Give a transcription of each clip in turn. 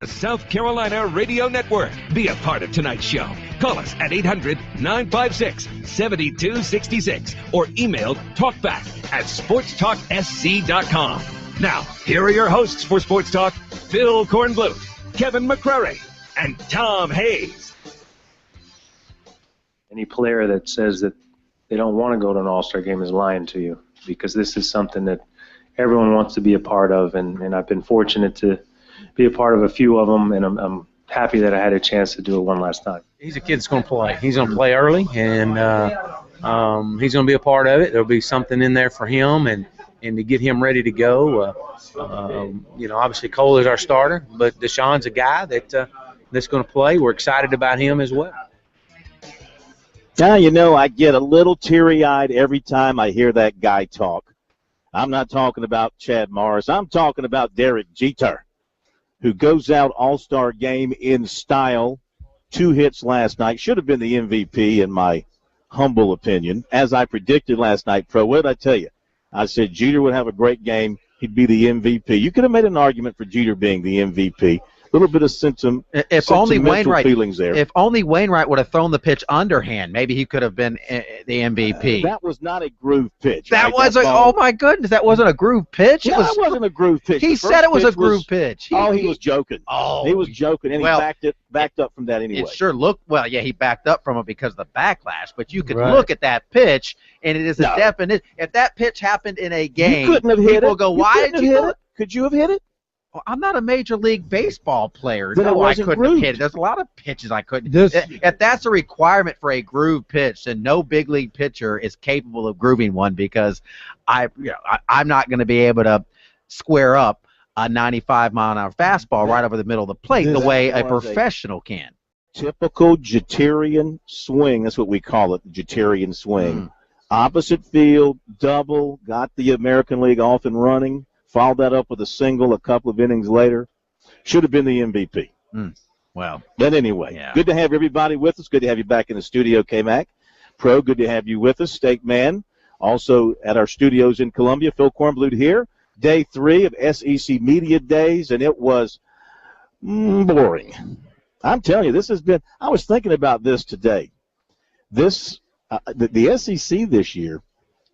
South Carolina Radio Network. Be a part of tonight's show. Call us at 800-956-7266 or email talkback@sportstalksc.com. Now, here are your hosts for Sports Talk, Phil Kornblut, Kevin McCrary, and Tom Hayes. Any player that says that they don't want to go to an All-Star game is lying to you, because this is something that everyone wants to be a part of, and I've been fortunate to be a part of a few of them, and I'm happy that I had a chance to do it one last time. He's a kid that's going to play. He's going to play early, and he's going to be a part of it. There'll be something in there for him, and to get him ready to go. Obviously Cole is our starter, but Deshaun's a guy that's going to play. We're excited about him as well. Now, I get a little teary-eyed every time I hear that guy talk. I'm not talking about Chad Morris. I'm talking about Derek Jeter, who goes out All-Star game in style. 2 hits last night. Should have been the MVP in my humble opinion. As I predicted last night, Pro, what did I tell you? I said Jeter would have a great game. He'd be the MVP. You could have made an argument for Jeter being the MVP. A little bit of sentimental feelings there. If only Wainwright would have thrown the pitch underhand, maybe he could have been the MVP. That was not a groove pitch. That wasn't. Oh my goodness, that wasn't a groove pitch. It wasn't a groove pitch. He said it was a groove pitch. He was joking. He was joking, and he backed up from that anyway. It sure looked well. Yeah, he backed up from it because of the backlash. But you could look at that pitch, and it is a definite. If that pitch happened in a game, you couldn't have hit it. People go, "Why did you hit it? Could you have hit it?" Well, I'm not a Major League Baseball player. Then no, I couldn't have hit it. There's a lot of pitches I couldn't. If that's a requirement for a groove pitch, then no big league pitcher is capable of grooving one, because I'm not going to be able to square up a 95-mile-an-hour fastball right over the middle of the plate the way a professional can. Typical Jeterian swing. That's what we call it, the Jeterian swing. Opposite field, double, got the American League off and running. Followed that up with a single a couple of innings later. Should have been the MVP. Well. But anyway, good to have everybody with us. Good to have you back in the studio, K-Mac. Pro, good to have you with us. Steak Man, also at our studios in Columbia. Phil Kornblut here. Day 3 of SEC Media Days, and it was boring. I'm telling you, this has been – I was thinking about this today. The SEC this year,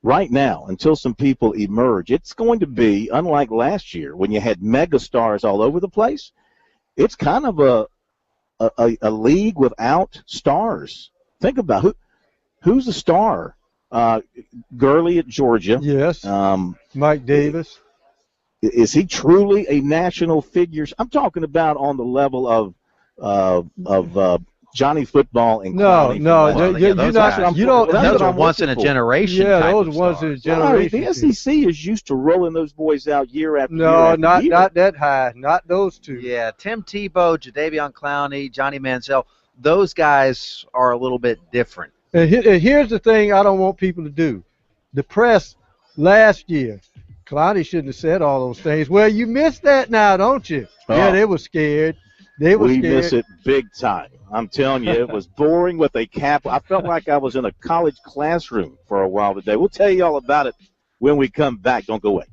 right now, until some people emerge, it's going to be, unlike last year when you had mega stars all over the place, it's kind of a league without stars. Think about who's the star? Gurley at Georgia. Yes. Mike Davis. Is he truly a national figure? I'm talking about on the level of Johnny Football and Clowney. Those are once in a generation. Yeah, those are once in a generation. The SEC is used to rolling those boys out year after year. No, not that high. Not those two. Yeah, Tim Tebow, Jadeveon Clowney, Johnny Manziel, those guys are a little bit different. And here's the thing I don't want people to do. The press last year, Clowney shouldn't have said all those things. Well, you missed that now, don't you? Yeah, they were scared. We miss it big time. I'm telling you, it was boring with a cap. I felt like I was in a college classroom for a while today. We'll tell you all about it when we come back. Don't go away.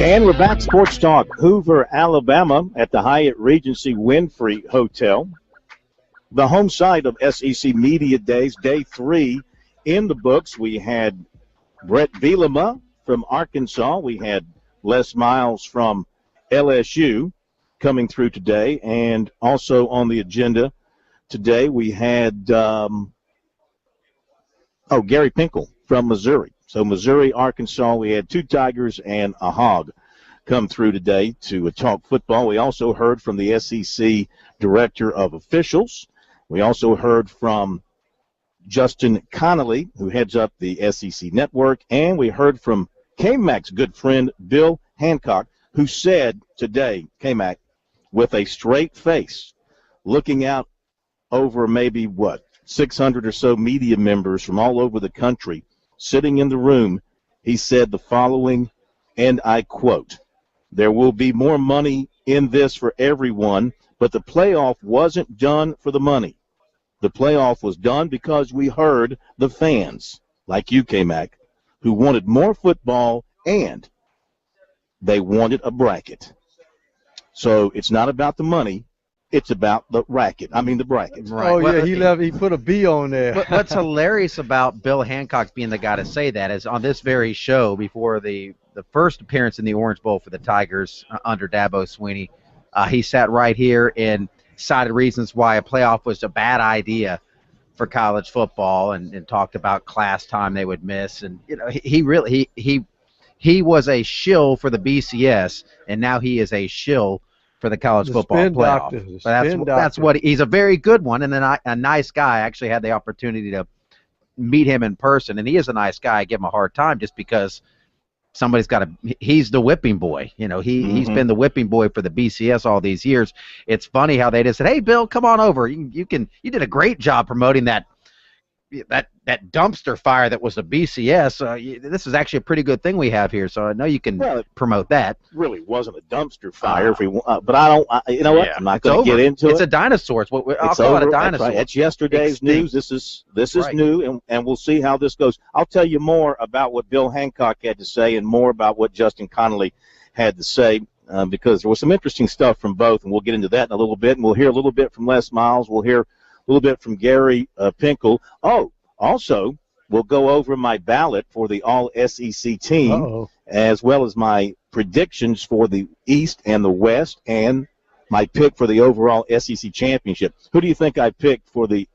And we're back, Sports Talk, Hoover, Alabama, at the Hyatt Regency Winfrey Hotel. The home site of SEC Media Days, Day 3 in the books. We had Brett Bielema from Arkansas. We had Les Miles from LSU coming through today. And also on the agenda today we had, Gary Pinkel from Missouri. So Missouri, Arkansas, we had 2 Tigers and a Hog come through today to talk football. We also heard from the SEC Director of Officials. We also heard from Justin Connolly, who heads up the SEC Network. And we heard from K-Mac's good friend, Bill Hancock, who said today, K-Mac, with a straight face, looking out over maybe, 600 or so media members from all over the country, sitting in the room, he said the following, and I quote, "There will be more money in this for everyone, but the playoff wasn't done for the money. The playoff was done because we heard the fans, like you, K-Mac, who wanted more football and they wanted a bracket." So it's not about the money. It's about the racket. The bracket. Right. Oh, yeah, he put a B on there. What's hilarious about Bill Hancock being the guy to say that is on this very show, before the first appearance in the Orange Bowl for the Tigers under Dabo Swinney, he sat right here and cited reasons why a playoff was a bad idea for college football and talked about class time they would miss. And, he was a shill for the BCS, and now he is a shill for the college football playoff. That's what he's a very good one, and then a nice guy. I actually had the opportunity to meet him in person, and he is a nice guy. I give him a hard time just because he's the whipping boy. He's been the whipping boy for the BCS all these years. It's funny how they just said, "Hey, Bill, come on over. You did a great job promoting that dumpster fire that was the BCS. This is actually a pretty good thing we have here, so I know you can promote that." Really wasn't a dumpster fire, but I don't. You know what? I'm not going to get into it. It's a dinosaur. I'll call it a dinosaur. That's yesterday's news. This is new, and we'll see how this goes. I'll tell you more about what Bill Hancock had to say and more about what Justin Connolly had to say because there was some interesting stuff from both, and we'll get into that in a little bit, and we'll hear a little bit from Les Miles. We'll hear a little bit from Gary Pinkel. Also, we'll go over my ballot for the All-SEC team, as well as my predictions for the East and the West, and my pick for the overall SEC championship. Who do you think I picked for the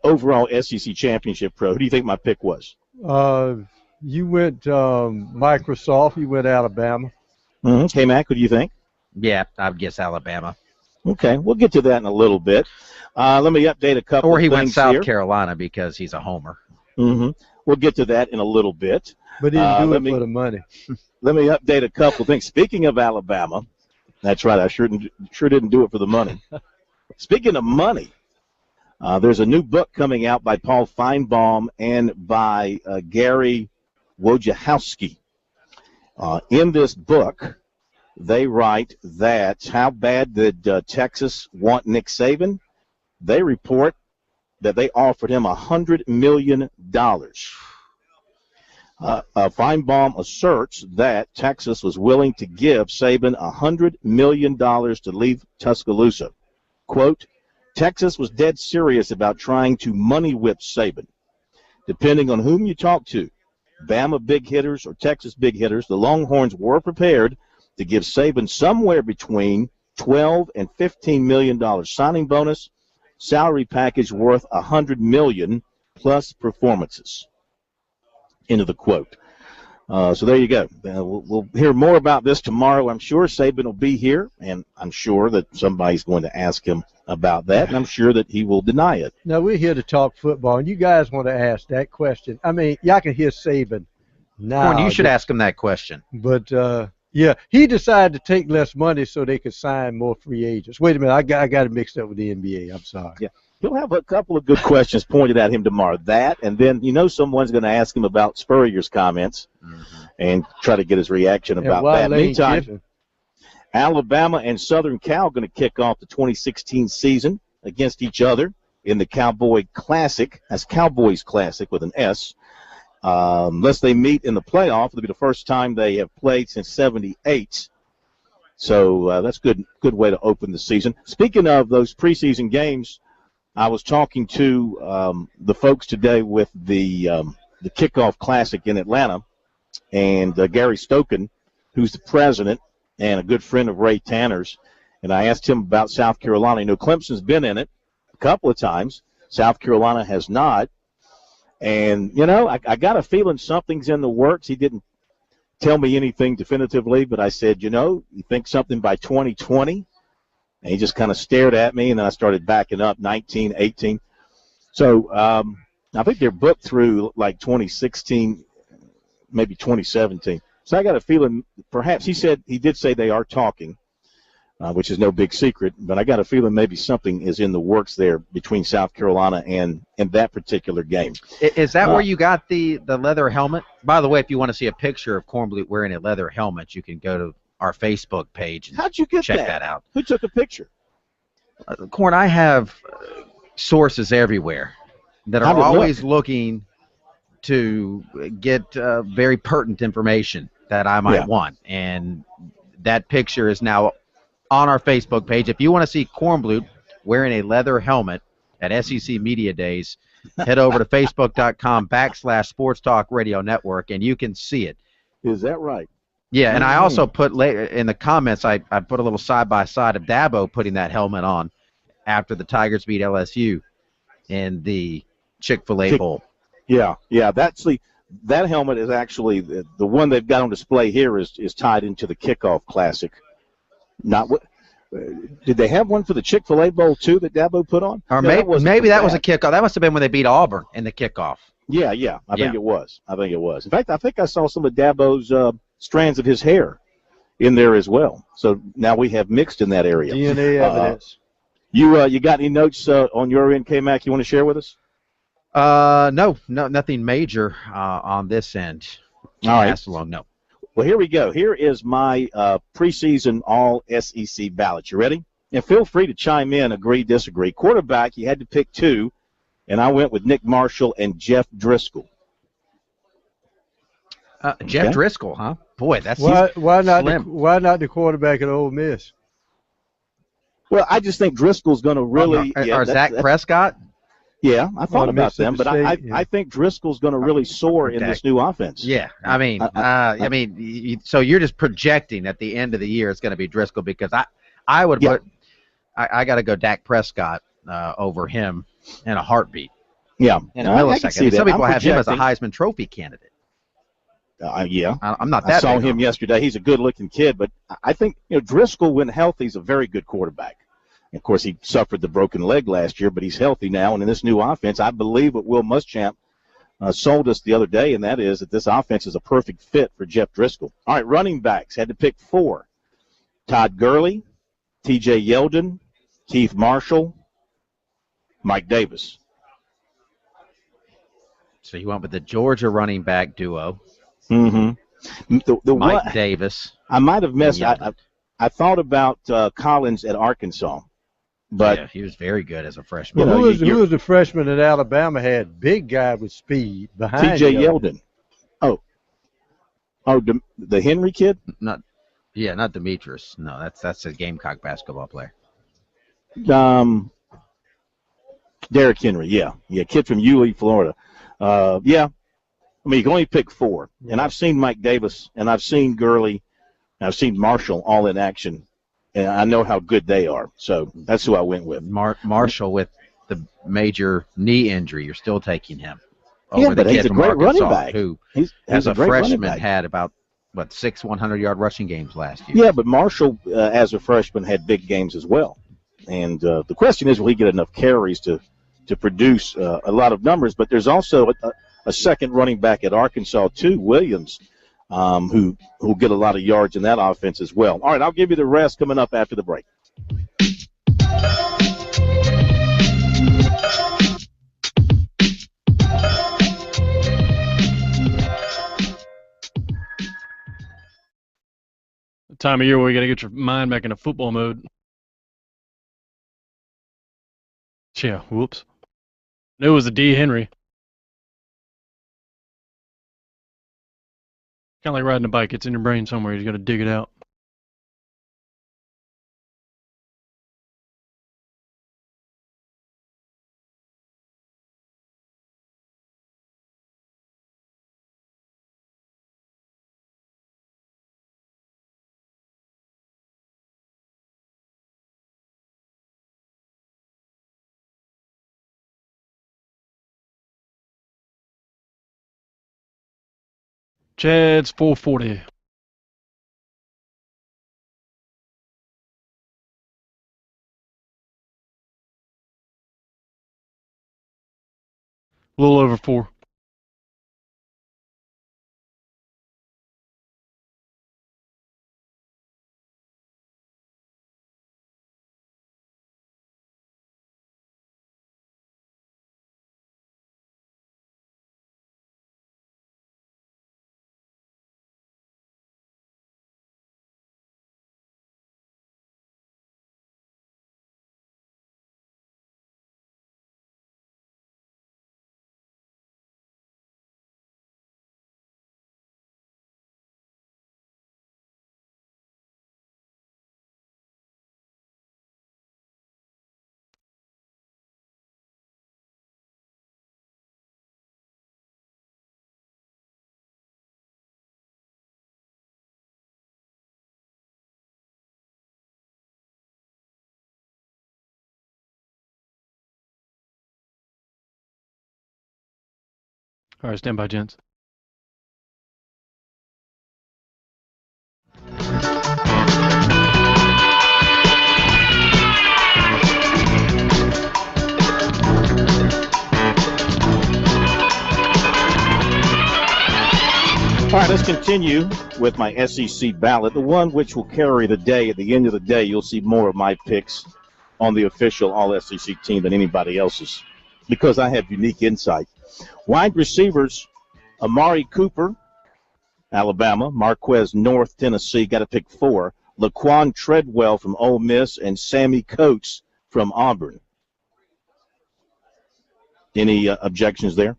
overall SEC championship, Pro? Who do you think my pick was? You went Microsoft. You went Alabama. Hey, Mac, who do you think? Yeah, I would guess Alabama. Okay, we'll get to that in a little bit. Let me update a couple of things. Or he went South Carolina because he's a homer. We'll get to that in a little bit. But he didn't do it for the money. Let me update a couple of things. Speaking of Alabama, that's right, I sure didn't do it for the money. Speaking of money, there's a new book coming out by Paul Feinbaum and by Gary Wojciechowski. In this book, they write that how bad did Texas want Nick Saban? They report that they offered him $100 million. Feinbaum asserts that Texas was willing to give Saban $100 million to leave Tuscaloosa. Quote, "Texas was dead serious about trying to money whip Saban. Depending on whom you talk to, Bama big hitters or Texas big hitters, the Longhorns were prepared to give Saban somewhere between $12 and $15 million signing bonus, salary package worth $100 million plus performances." End of the quote. So there you go. We'll hear more about this tomorrow. I'm sure Saban will be here, and I'm sure that somebody's going to ask him about that, and I'm sure that he will deny it. Now, we're here to talk football, and you guys want to ask that question. I mean, y'all can hear Saban now. Corn, you should ask him that question. But, yeah, he decided to take less money so they could sign more free agents. Wait a minute, I got it mixed up with the NBA. I'm sorry. Yeah, he'll have a couple of good questions pointed at him tomorrow. That, and then someone's going to ask him about Spurrier's comments and try to get his reaction about that. Meantime, Alabama and Southern Cal going to kick off the 2016 season against each other in the Cowboy Classic. That's Cowboys Classic with an S. unless they meet in the playoff. It'll be the first time they have played since '78. So that's good way to open the season. Speaking of those preseason games, I was talking to the folks today with the Kickoff Classic in Atlanta, and Gary Stoken, who's the president and a good friend of Ray Tanner's, and I asked him about South Carolina. You know, Clemson's been in it a couple of times. South Carolina has not. And, you know, I got a feeling something's in the works. He didn't tell me anything definitively, but I said, you know, you think something by 2020? And he just kind of stared at me, and then I started backing up, 19, 18. So I think they're booked through like 2016, maybe 2017. So I got a feeling perhaps he did say they are talking, which is no big secret, but I got a feeling maybe something is in the works there between South Carolina and that particular game. Is that where you got the leather helmet? By the way, if you want to see a picture of Kornblut wearing a leather helmet, you can go to our Facebook page and How'd you get check that out. Who took a picture? Korn, I have sources everywhere that are always looking to get very pertinent information that I might want. And that picture is now on our Facebook page. If you want to see Kornblut wearing a leather helmet at SEC Media Days, head over to facebook.com/Sports Talk Radio Network, and you can see it. Is that right? Yeah, and I also put in the comments, I put a little side-by-side of Dabo putting that helmet on after the Tigers beat LSU in the Chick-fil-A Bowl. Yeah, that helmet is actually the one they've got on display here is tied into the Kickoff Classic. Did they have one for the Chick-fil-A Bowl too that Dabo put on? Or maybe that was a kickoff. That must have been when they beat Auburn in the kickoff. Yeah, I think it was. In fact, I think I saw some of Dabo's strands of his hair in there as well. So now we have mixed in that area. DNA evidence. You got any notes on your end, K-Mac, you want to share with us? No, nothing major on this end. All right. Pass along, no. Well, here we go. Here is my preseason all-SEC ballot. You ready? And feel free to chime in, agree, disagree. Quarterback, you had to pick two, and I went with Nick Marshall and Jeff Driscoll. Jeff Driscoll, huh? Boy, that's why not slim. Why not the quarterback at Ole Miss? Well, I just think Driscoll's going to really or Zach Prescott. Yeah, I thought about them, but I think Driscoll's going to really soar in this new offense. Yeah, I mean, so you're just projecting at the end of the year it's going to be Driscoll, because I would put I got to go Dak Prescott over him in a heartbeat. Yeah, in a millisecond. Some people have him as a Heisman Trophy candidate. Yeah, I'm not that. I saw him yesterday. He's a good-looking kid, but I think Driscoll, when healthy, is a very good quarterback. Of course, he suffered the broken leg last year, but he's healthy now. And in this new offense, I believe what Will Muschamp sold us the other day, and that is that this offense is a perfect fit for Jeff Driscoll. All right, running backs, had to pick four. Todd Gurley, T.J. Yeldon, Keith Marshall, Mike Davis. So you went with the Georgia running back duo. Mm-hmm. Mike Davis. I might have missed. I thought about Collins at Arkansas, but yeah, he was very good as a freshman. Who was the freshman at Alabama had big guy with speed behind T.J. Yeldon. Oh, the Henry kid? Not Demetrius. No, that's a Gamecock basketball player. Derrick Henry. Yeah, kid from Yulee, Florida. Yeah. I mean, you can only pick four. And I've seen Mike Davis, and I've seen Gurley, and I've seen Marshall all in action, and I know how good they are. So that's who I went with. Marshall with the major knee injury. You're still taking him over the kid he's a from great Arkansas, running back. who, he's as a a great freshman, had about, 6 100-yard rushing games last year. Yeah, but Marshall, as a freshman, had big games as well. And the question is, will he get enough carries to produce a lot of numbers? But there's also a second running back at Arkansas, too, Williams, who'll get a lot of yards in that offense as well. All right, I'll give you the rest coming up after the break. The time of year where you got to get your mind back into football mode. Yeah, whoops. Knew it was a D. Henry. Kind of like riding a bike. It's in your brain somewhere. You just got to dig it out. Chad's 440. A little over 4. All right, stand by, gents. All right, let's continue with my SEC ballot, the one which will carry the day. At the end of the day, you'll see more of my picks on the official All-SEC team than anybody else's because I have unique insight. Wide receivers, Amari Cooper, Alabama, Marquez North, Tennessee, got to pick 4. Laquan Treadwell from Ole Miss and Sammy Coates from Auburn. Any objections there?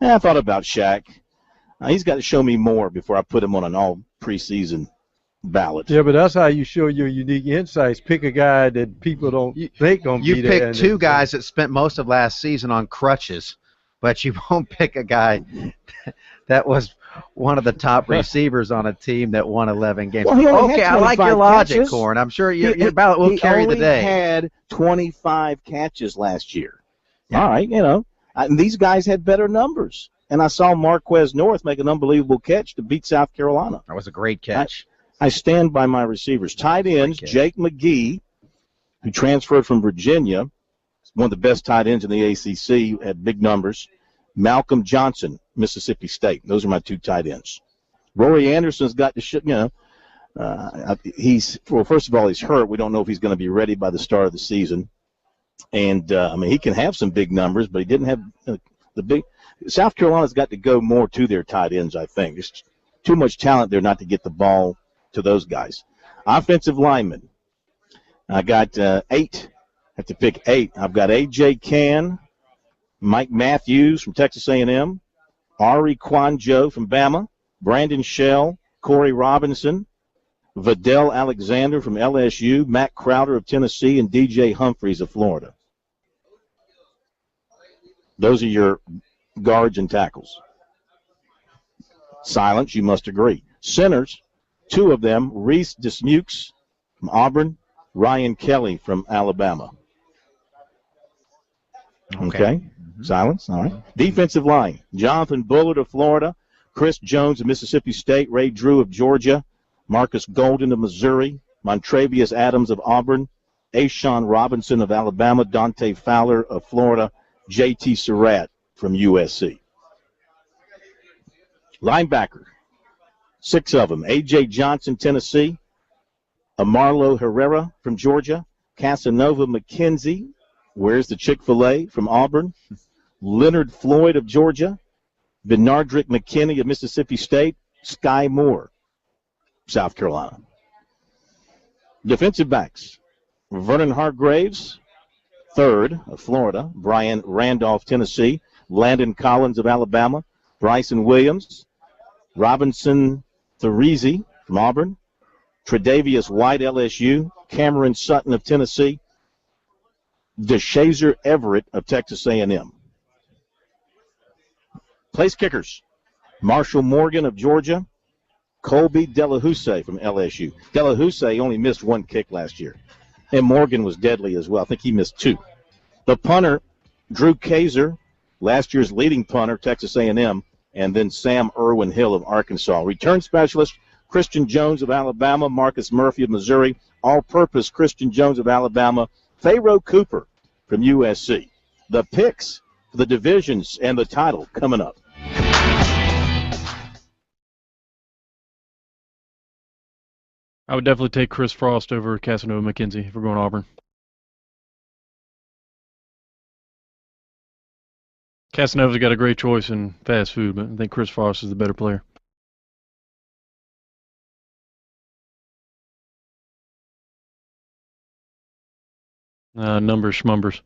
I thought about Shaq. He's got to show me more before I put him on an all-preseason ballot. Yeah, but that's how you show your unique insights. Pick a guy that people don't think going to be there. You picked 2 guys that spent most of last season on crutches, but you won't pick a guy that was one of the top receivers on a team that won 11 games. Well, okay, I like your logic, Corn. I'm sure your ballot will carry the day. He only had 25 catches last year. Yeah. All right, you know. And these guys had better numbers. And I saw Marquez North make an unbelievable catch to beat South Carolina. That was a great catch. I stand by my receivers. Tight ends, Jake McGee, who transferred from Virginia, one of the best tight ends in the ACC at big numbers. Malcolm Johnson, Mississippi State. Those are my 2 tight ends. Rory Anderson's got to, first of all, he's hurt. We don't know if he's going to be ready by the start of the season. And, he can have some big numbers, but he didn't have the big – South Carolina's got to go more to their tight ends, I think. There's too much talent there not to get the ball to those guys. Offensive linemen. I got 8. I have to pick 8. I've got A.J. Cann, Mike Matthews from Texas A&M, Ari Kwanjo from Bama, Brandon Shell, Corey Robinson, Vidal Alexander from LSU, Matt Crowder of Tennessee, and DJ Humphreys of Florida. Those are your guards and tackles. Silence, you must agree. Centers, 2 of them, Reese Dismukes from Auburn, Ryan Kelly from Alabama. Okay. Mm-hmm. Silence, all right. Defensive line, Jonathan Bullard of Florida, Chris Jones of Mississippi State, Ray Drew of Georgia, Marcus Golden of Missouri, Montravius Adams of Auburn, Ashawn Robinson of Alabama, Dante Fowler of Florida, J.T. Surratt from USC. Linebacker, 6 of them. A.J. Johnson, Tennessee, Amarlo Herrera from Georgia, Casanova McKenzie, where's the Chick-fil-A, from Auburn, Leonard Floyd of Georgia, Benardrick McKinney of Mississippi State, Sky Moore, South Carolina. Defensive backs, Vernon Hargraves, 3rd of Florida, Brian Randolph, Tennessee, Landon Collins of Alabama, Bryson Williams, Robinson Therese from Auburn, Tre'Davious White, LSU, Cameron Sutton of Tennessee, DeShazer Everett of Texas A&M. Place kickers, Marshall Morgan of Georgia, Colby Delahousse from LSU. Delahousse only missed one kick last year, and Morgan was deadly as well. I think he missed 2. The punter, Drew Kaiser, last year's leading punter, Texas A&M, and then Sam Irwin Hill of Arkansas. Return specialist, Christian Jones of Alabama, Marcus Murphy of Missouri, all-purpose Christian Jones of Alabama, Pharaoh Cooper from USC. The picks for the divisions and the title coming up. I would definitely take Chris Frost over Casanova McKenzie if we're going Auburn. Casanova's got a great choice in fast food, but I think Chris Frost is the better player. Numbers schmumbers.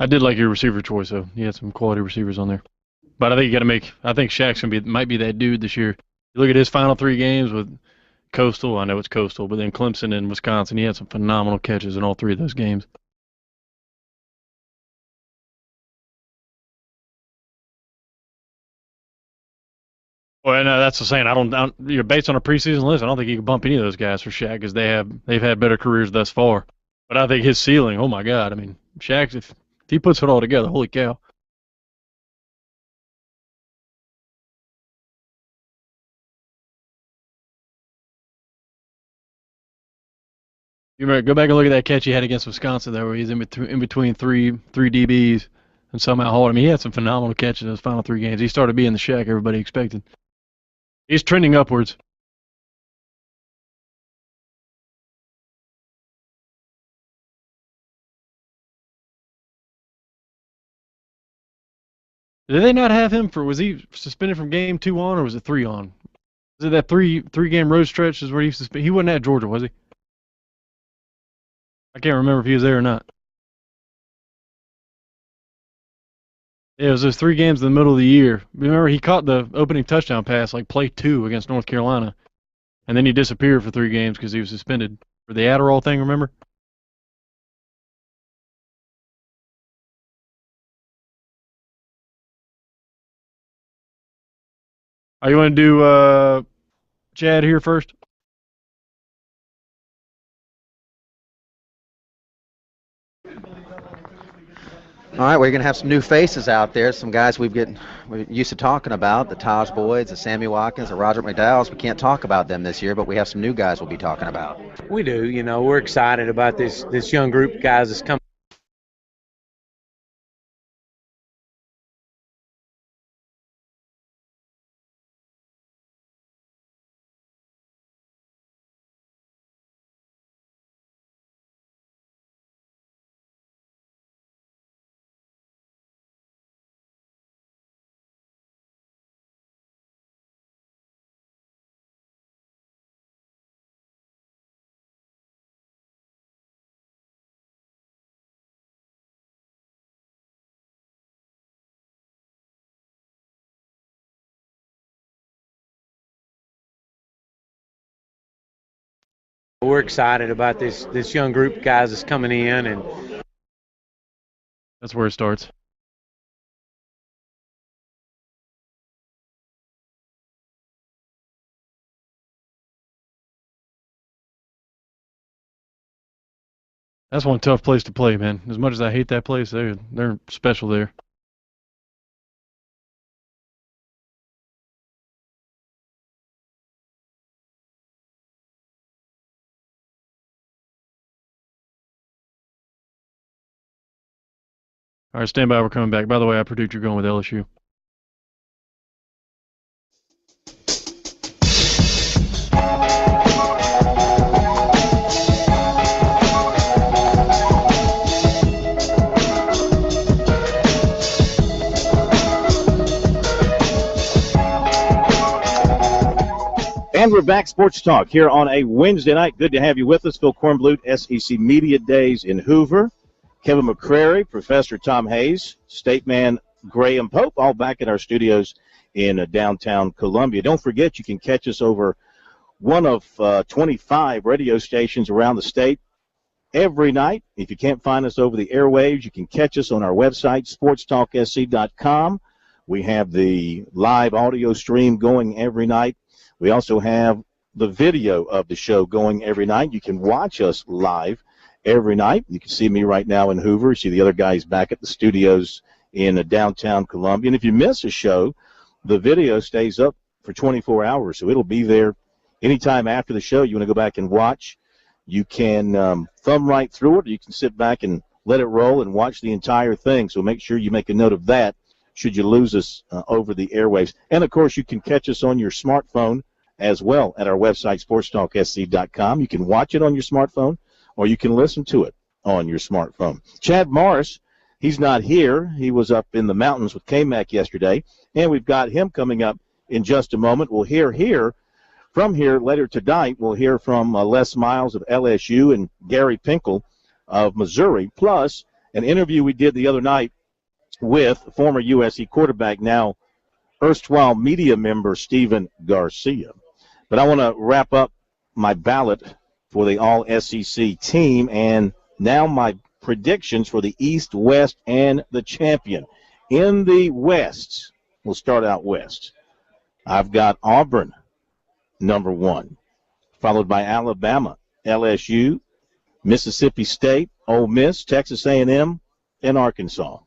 I did like your receiver choice, though. You had some quality receivers on there. But I think you got to make. I think Shaq's might be that dude this year. You look at his final 3 games with Coastal. I know it's Coastal, but then Clemson and Wisconsin. He had some phenomenal catches in all 3 of those games. Well, no, that's the saying. I don't. Based on a preseason list, I don't think you can bump any of those guys for Shaq because they've had better careers thus far. But I think his ceiling. Oh my God! I mean, Shaq, if he puts it all together, holy cow. You remember, go back and look at that catch he had against Wisconsin, there, where he's in between three DBs and somehow hauled him. He had some phenomenal catches in those final 3 games. He started being the Shaq everybody expected. He's trending upwards. Did they not have him was he suspended from game 2 on, or was it 3 on? Was it that three game road stretch is where he suspended? He wasn't at Georgia, was he? I can't remember if he was there or not. Yeah, it was those 3 games in the middle of the year. Remember, he caught the opening touchdown pass, like play 2 against North Carolina, and then he disappeared for 3 games because he was suspended for the Adderall thing, remember? Are you want to do Chad here first? All right, we're going to have some new faces out there, some guys we're used to talking about, the Taj Boyds, the Sammy Watkins, the Roger McDowells. We can't talk about them this year, but we have some new guys we'll be talking about. We do. We're excited about this young group of guys that's coming. We're excited about this young group of guys that's coming in, and that's where it starts. That's one tough place to play, man. As much as I hate that place, they're special there. All right, stand by. We're coming back. By the way, I predict you're going with LSU. And we're back, Sports Talk, here on a Wednesday night. Good to have you with us. Phil Kornblut, SEC Media Days in Hoover. Kevin McCrary, Professor Tom Hayes, State Man Graham Pope, all back in our studios in downtown Columbia. Don't forget, you can catch us over one of 25 radio stations around the state every night. If you can't find us over the airwaves, you can catch us on our website, sportstalksc.com. We have the live audio stream going every night. We also have the video of the show going every night. You can watch us live every night. You can see me right now in Hoover. You see the other guys back at the studios in downtown Columbia. And if you miss a show, the video stays up for 24 hours, so it'll be there anytime after the show. You want to go back and watch, you can thumb right through it, or you can sit back and let it roll and watch the entire thing. So make sure you make a note of that should you lose us over the airwaves. And, of course, you can catch us on your smartphone as well at our website, sportstalksc.com. You can watch it on your smartphone, or you can listen to it on your smartphone. Chad Morris, he's not here. He was up in the mountains with K-Mac yesterday, and we've got him coming up in just a moment. We'll hear from here later tonight. We'll hear from Les Miles of LSU and Gary Pinkel of Missouri, plus an interview we did the other night with former USC quarterback, now erstwhile media member Stephen Garcia. But I want to wrap up my ballot for the All-SEC team and now my predictions for the East, West, and the champion. In the West, we'll start out West. I've got Auburn, number 1, followed by Alabama, LSU, Mississippi State, Ole Miss, Texas A&M, and Arkansas.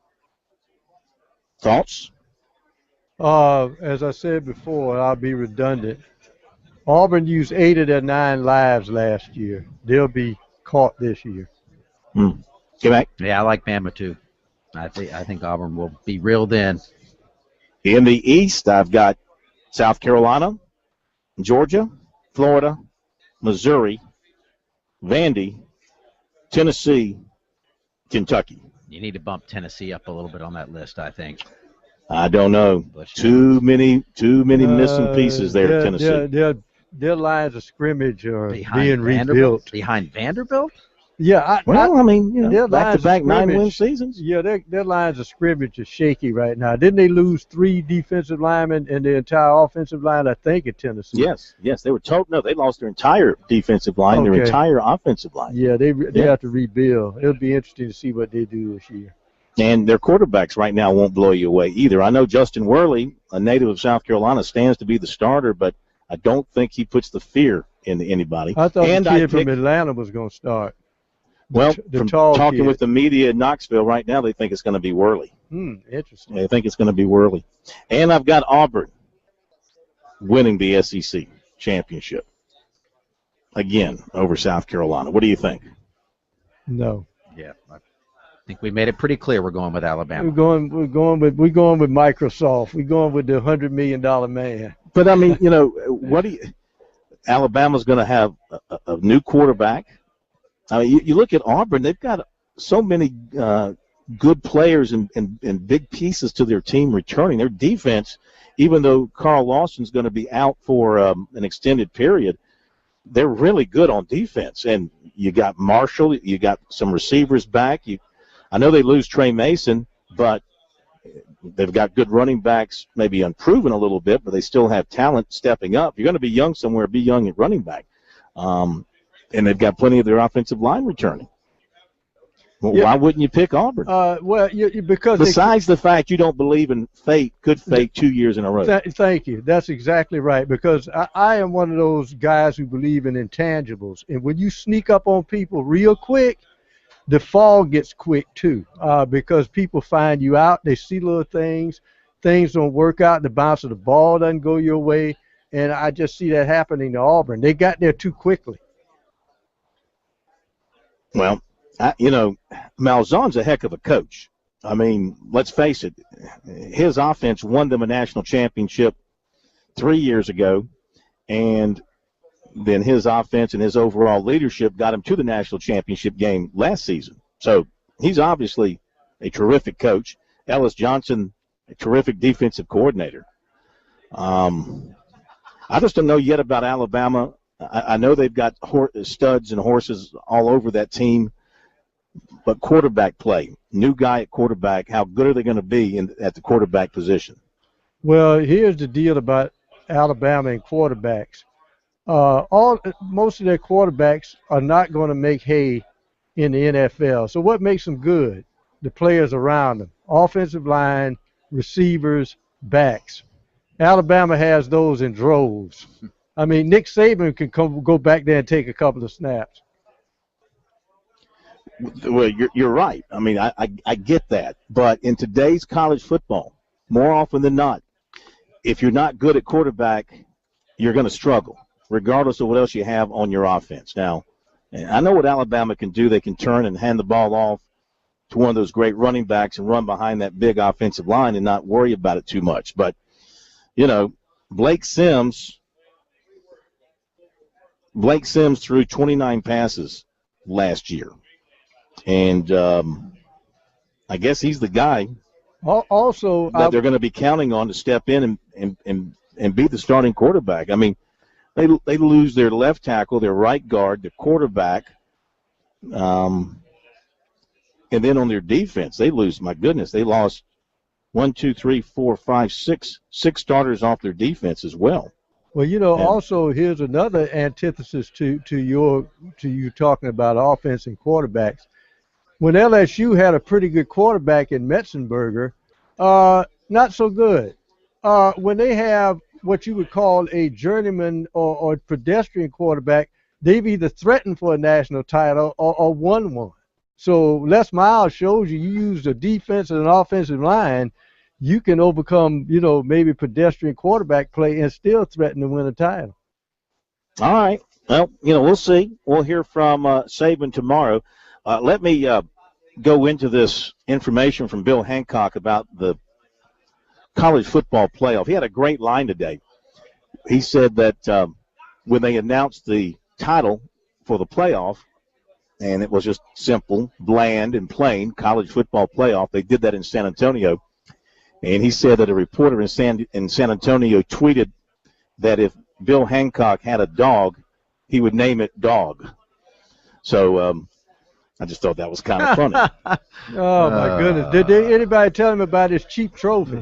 Thoughts? As I said before, I'll be redundant. Auburn used 8 of their 9 lives last year. They'll be caught this year. Get back. Yeah, I like Bama too. I think Auburn will be reeled in. In the East, I've got South Carolina, Georgia, Florida, Missouri, Vandy, Tennessee, Kentucky. You need to bump Tennessee up a little bit on that list, I think. I don't know. Too many missing pieces there at Tennessee. Their lines of scrimmage are being rebuilt. Behind Vanderbilt? Yeah. Back-to-back 9-win seasons. Yeah, their lines of scrimmage are shaky right now. Didn't they lose 3 defensive linemen and the entire offensive line, I think, at Tennessee? Yes. They were told, no, they lost their entire defensive line, their entire offensive line. Yeah, they have to rebuild. It'll be interesting to see what they do this year. And their quarterbacks right now won't blow you away either. I know Justin Worley, a native of South Carolina, stands to be the starter, but I don't think he puts the fear into anybody. I thought the kid from Atlanta was going to start. Well, from talking with the media in Knoxville right now, they think it's going to be Worley. Interesting. They think it's going to be Worley. And I've got Auburn winning the SEC championship again over South Carolina. What do you think? No. Yeah, I think we made it pretty clear we're going with Alabama. We're going with Microsoft. We're going with the $100 million man. But I mean, Alabama's going to have a new quarterback. I mean, you look at Auburn; they've got so many good players and big pieces to their team returning. Their defense, even though Carl Lawson's going to be out for an extended period, they're really good on defense. And you got Marshall, you got some receivers back. I know they lose Trey Mason, but they've got good running backs, maybe unproven a little bit, but they still have talent stepping up. If you're going to be young somewhere, be young at running back. And they've got plenty of their offensive line returning. Well, why wouldn't you pick Auburn? Because besides the fact you don't believe in fate, good fate 2 years in a row. Thank you. That's exactly right. Because I am one of those guys who believe in intangibles. And when you sneak up on people real quick, the fall gets quick too. Because people find you out. They see little things. Things don't work out. The bounce of the ball doesn't go your way. And I just see that happening to Auburn. They got there too quickly. Well, Malzahn's a heck of a coach. I mean, let's face it, his offense won them a national championship 3 years ago, and then his offense and his overall leadership got him to the national championship game last season. So he's obviously a terrific coach. Ellis Johnson, a terrific defensive coordinator. I just don't know yet about Alabama. I know they've got studs and horses all over that team, but quarterback play, new guy at quarterback, how good are they going to be at the quarterback position? Well, here's the deal about Alabama and quarterbacks. Most of their quarterbacks are not going to make hay in the NFL. So what makes them good? The players around them, offensive line, receivers, backs. Alabama has those in droves. I mean, Nick Saban can go back there and take a couple of snaps. Well, you're right. I mean, I get that. But in today's college football, more often than not, if you're not good at quarterback, you're going to struggle, regardless of what else you have on your offense. Now, I know what Alabama can do. They can turn and hand the ball off to one of those great running backs and run behind that big offensive line and not worry about it too much. But, you know, Blake Sims threw 29 passes last year. And I guess he's the guy also that they're going to be counting on to step in and be the starting quarterback. I mean, they lose their left tackle, their right guard, their quarterback, and then on their defense, they lose. My goodness, they lost 6 starters off their defense as well. Well, you know, also here's another antithesis to you talking about offense and quarterbacks. When LSU had a pretty good quarterback in Metzenberger, not so good. When they have what you would call a journeyman or pedestrian quarterback, they've either threatened for a national title or won one. So Les Miles shows you use the defense and an offensive line, you can overcome, you know, maybe pedestrian quarterback play and still threaten to win a title. All right. Well, you know, we'll see. We'll hear from Saban tomorrow. Let me go into this information from Bill Hancock about the college football playoff. He had a great line today. He said that when they announced the title for the playoff, and it was just simple, bland, and plain, college football playoff, they did that in San Antonio. And he said that a reporter in San Antonio tweeted that if Bill Hancock had a dog, he would name it Dog. So I just thought that was kind of funny. Oh, my goodness. Did anybody tell him about his cheap trophy?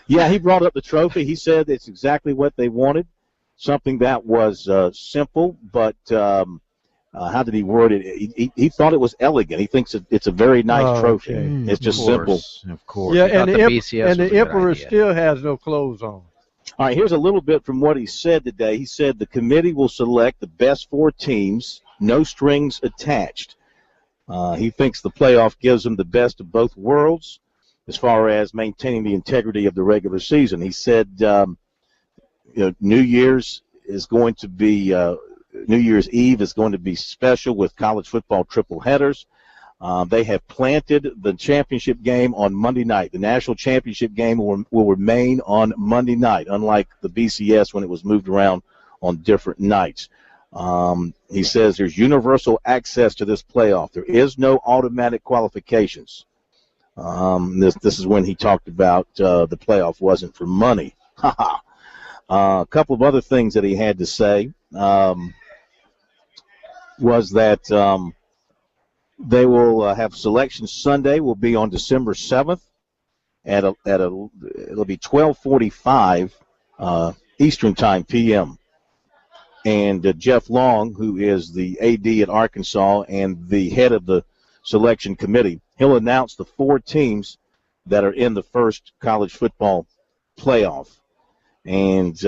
Yeah, he brought up the trophy. He said it's exactly what they wanted, something that was simple, but how did he word it? He thought it was elegant. He thinks it's a very nice trophy. Okay. It's just simple. Of course. Yeah, and the emperor still has no clothes on. All right, here's a little bit from what he said today. He said the committee will select the best 4 teams, no strings attached. He thinks the playoff gives them the best of both worlds as far as maintaining the integrity of the regular season. He said New Year's Eve is going to be special with college football triple headers. They have planted the championship game on Monday night. The national championship game will remain on Monday night, unlike the BCS when it was moved around on different nights. He says there's universal access to this playoff. There is no automatic qualifications. This is when he talked about the playoff wasn't for money. A couple of other things that he had to say was that they will have selection Sunday will be on December 7th it'll be 12:45 Eastern Time p.m. And Jeff Long, who is the AD at Arkansas and the head of the selection committee, he'll announce the 4 teams that are in the first college football playoff. And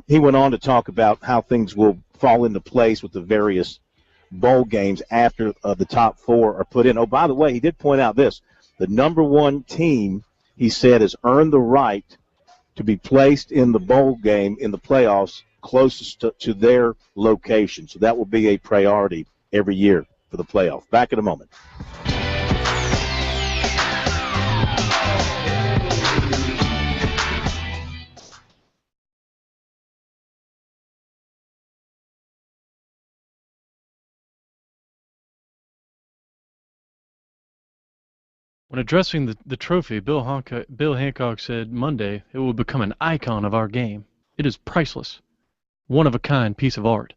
he went on to talk about how things will fall into place with the various bowl games after the top 4 are put in. Oh, by the way, he did point out this. The number 1 team, he said, has earned the right to be placed in the bowl game in the playoffs closest to their location. So that will be a priority every year for the playoff. Back in a moment. When addressing the trophy, Bill Hancock said Monday it will become an icon of our game. It is priceless. One-of-a-kind piece of art.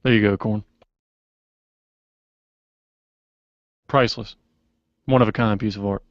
There you go, Corn. Priceless. One-of-a-kind piece of art.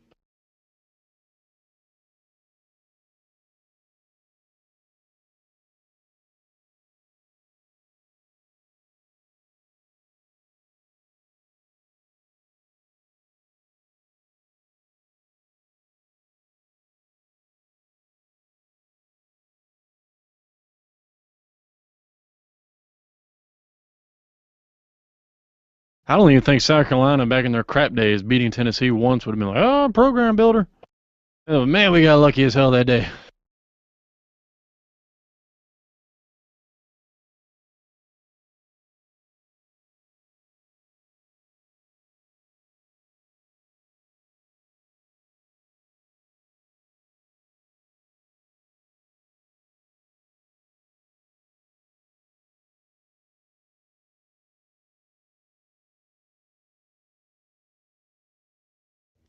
I don't even think South Carolina back in their crap days beating Tennessee once would have been like, oh, program builder. Oh, man, we got lucky as hell that day.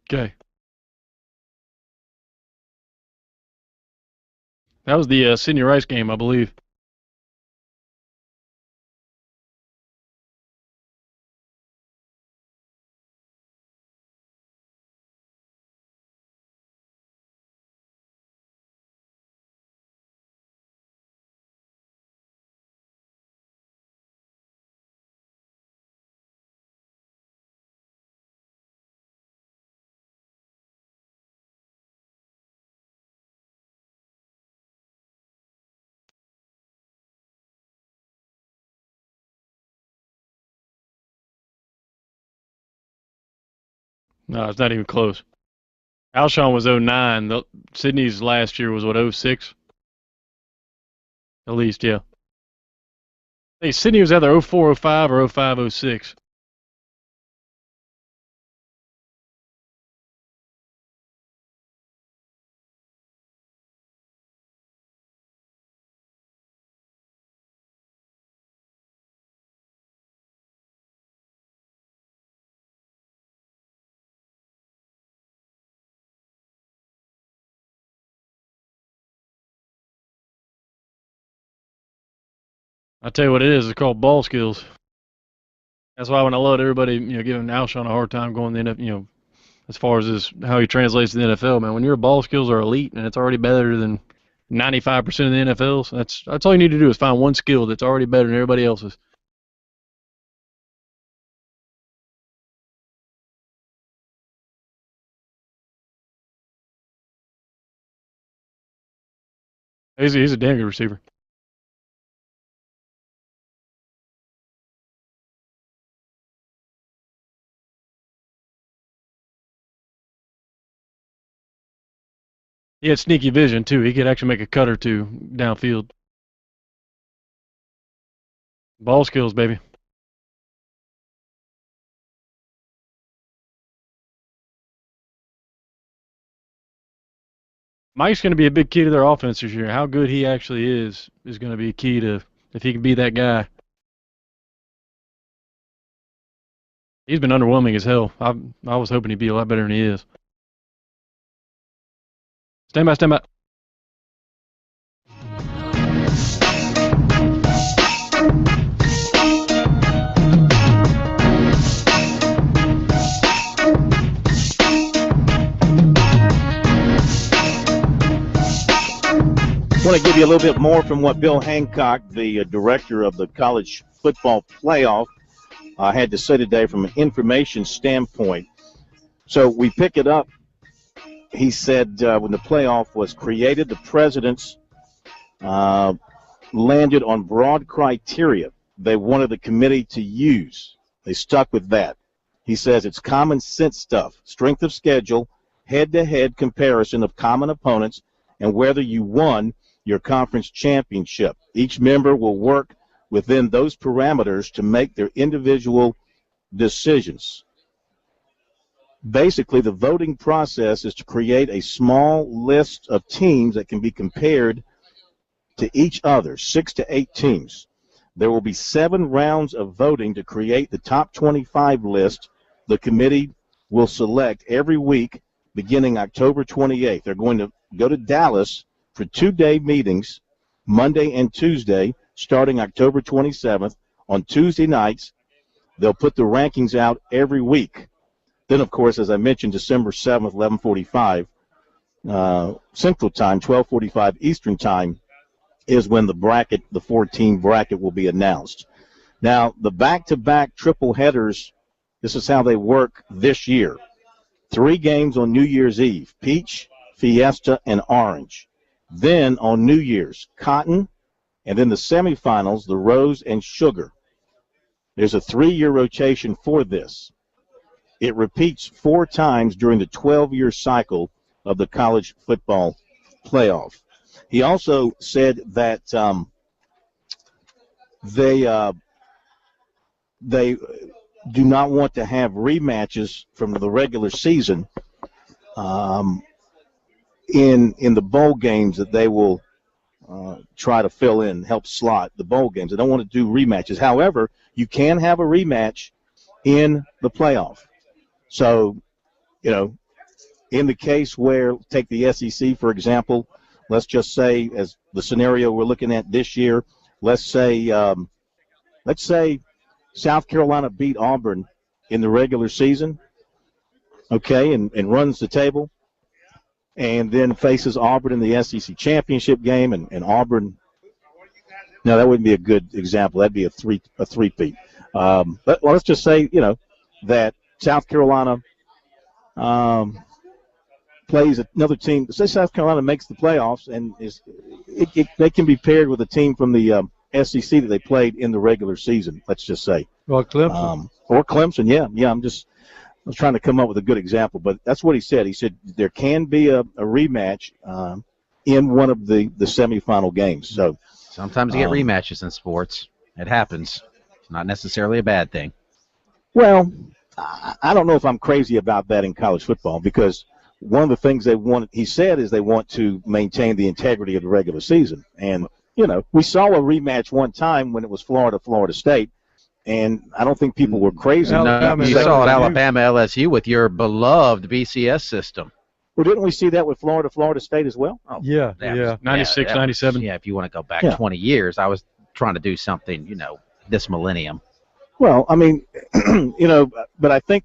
Okay. That was the Sidney Rice game, I believe. No, it's not even close. Alshon was 09. Sydney's last year was, what, 06? At least, yeah. Hey, Sydney was either 04, 05 or 05, 06. I tell you what it is. It's called ball skills. That's why when I let everybody, giving Alshon a hard time going to the NFL, as far as how he translates to the NFL, man, when your ball skills are elite and it's already better than 95% of the NFL's, that's all you need to do is find one skill that's already better than everybody else's. He's a damn good receiver. He had sneaky vision, too. He could actually make a cut or two downfield. Ball skills, baby. Mike's going to be a big key to their offense this year. How good he actually is going to be key to if he can be that guy. He's been underwhelming as hell. I was hoping he'd be a lot better than he is. Stand by, stand by. I want to give you a little bit more from what Bill Hancock, the director of the college football playoff, had to say today from an information standpoint. So we pick it up. He said when the playoff was created, the presidents landed on broad criteria they wanted the committee to use. They stuck with that. He says it's common sense stuff, strength of schedule, head-to-head comparison of common opponents, and whether you won your conference championship. Each member will work within those parameters to make their individual decisions. Basically, the voting process is to create a small list of teams that can be compared to each other, 6 to 8 teams. There will be 7 rounds of voting to create the top 25 list. The committee will select every week beginning October 28th. They're going to go to Dallas for 2-day meetings, Monday and Tuesday, starting October 27th. On Tuesday nights, they'll put the rankings out every week. Then, of course, as I mentioned, December 7th, 11:45 Central Time, 12:45 Eastern Time, is when the 14 bracket will be announced. Now, the back-to-back triple headers, this is how they work this year. 3 games on New Year's Eve, Peach, Fiesta, and Orange. Then on New Year's, Cotton, and then the semifinals, the Rose and Sugar. There's a 3-year rotation for this. It repeats 4 times during the 12-year cycle of the college football playoff. He also said that they do not want to have rematches from the regular season in the bowl games that they will try to fill in, help slot the bowl games. They don't want to do rematches. However, you can have a rematch in the playoff. So, in the case where, take the SEC, for example, let's just say, as the scenario we're looking at this year, let's say South Carolina beat Auburn in the regular season, okay, and runs the table, and then faces Auburn in the SEC championship game, and Auburn. No, that wouldn't be a good example. That'd be a three-peat. But let's just say, that South Carolina plays another team. Say South Carolina makes the playoffs, and they can be paired with a team from the SEC that they played in the regular season. Let's just say. Or Clemson. Or Clemson. Yeah. I was trying to come up with a good example, but that's what he said. He said there can be a rematch in one of the semifinal games. So sometimes you get rematches in sports. It happens. It's not necessarily a bad thing. Well, I don't know if I'm crazy about that in college football, because one of the things he said is they want to maintain the integrity of the regular season. And, we saw a rematch one time when it was Florida State, and I don't think people were crazy. No, you saw it Alabama LSU with your beloved BCS system. Well, didn't we see that with Florida State as well? Oh, yeah. 96, 97. Yeah, if you want to go back 20 years, I was trying to do something, this millennium. Well, I mean, but I think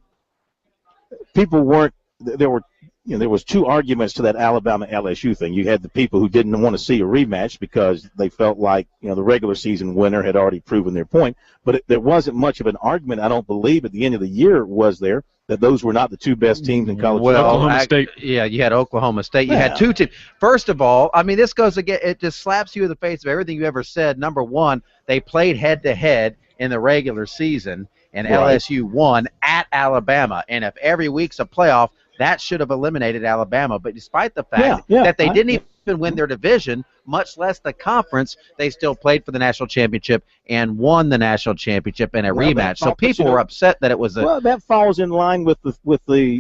people weren't. There was 2 arguments to that Alabama LSU thing. You had the people who didn't want to see a rematch because they felt like the regular season winner had already proven their point. But there wasn't much of an argument, I don't believe, at the end of the year was there, that those were not the 2 best teams in college football. Oklahoma State. Yeah, you had Oklahoma State. You had 2 teams. First of all, I mean, this goes again. It just slaps you in the face of everything you ever said. Number one, they played head-to-head in the regular season, and LSU won at Alabama. And if every week's a playoff, that should have eliminated Alabama. But despite the fact that they didn't even win their division, much less the conference, they still played for the national championship and won the national championship in a rematch. So people were upset that it was a. Well, that falls in line with the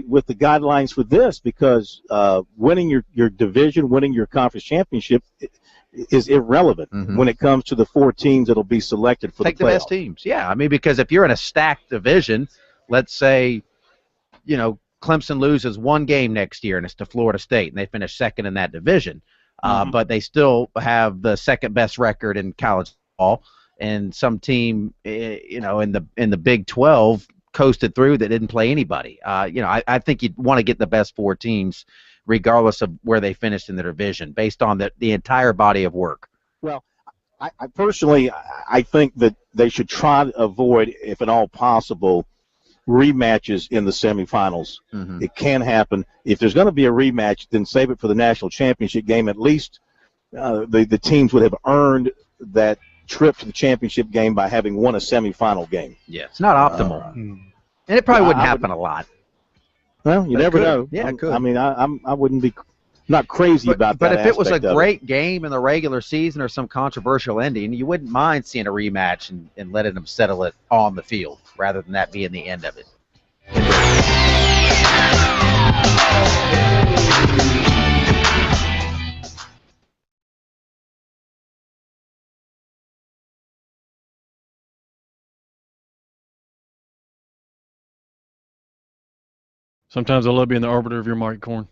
guidelines for this, because winning your division, winning your conference championship is irrelevant when it comes to the 4 teams that'll be selected for the playoff. Take the best teams. Yeah, I mean, because if you're in a stacked division, let's say, Clemson loses 1 game next year and it's to Florida State and they finish second in that division, but they still have the second best record in college football, and some team, in the Big 12 coasted through that didn't play anybody. I think you'd want to get the best 4 teams regardless of where they finished in the division based on the entire body of work. Well, I personally, I think that they should try to avoid, if at all possible, rematches in the semifinals. It can happen. If there's going to be a rematch, then save it for the national championship game. At least the teams would have earned that trip to the championship game by having won a semifinal game. Yeah, it's not optimal. And it probably wouldn't happen a lot. Well, you never know. Yeah, it could. I mean, I wouldn't be not crazy about that. But if it was a great game in the regular season or some controversial ending, you wouldn't mind seeing a rematch and letting them settle it on the field rather than that being the end of it. Sometimes I love being the arbiter of your mic, Corn.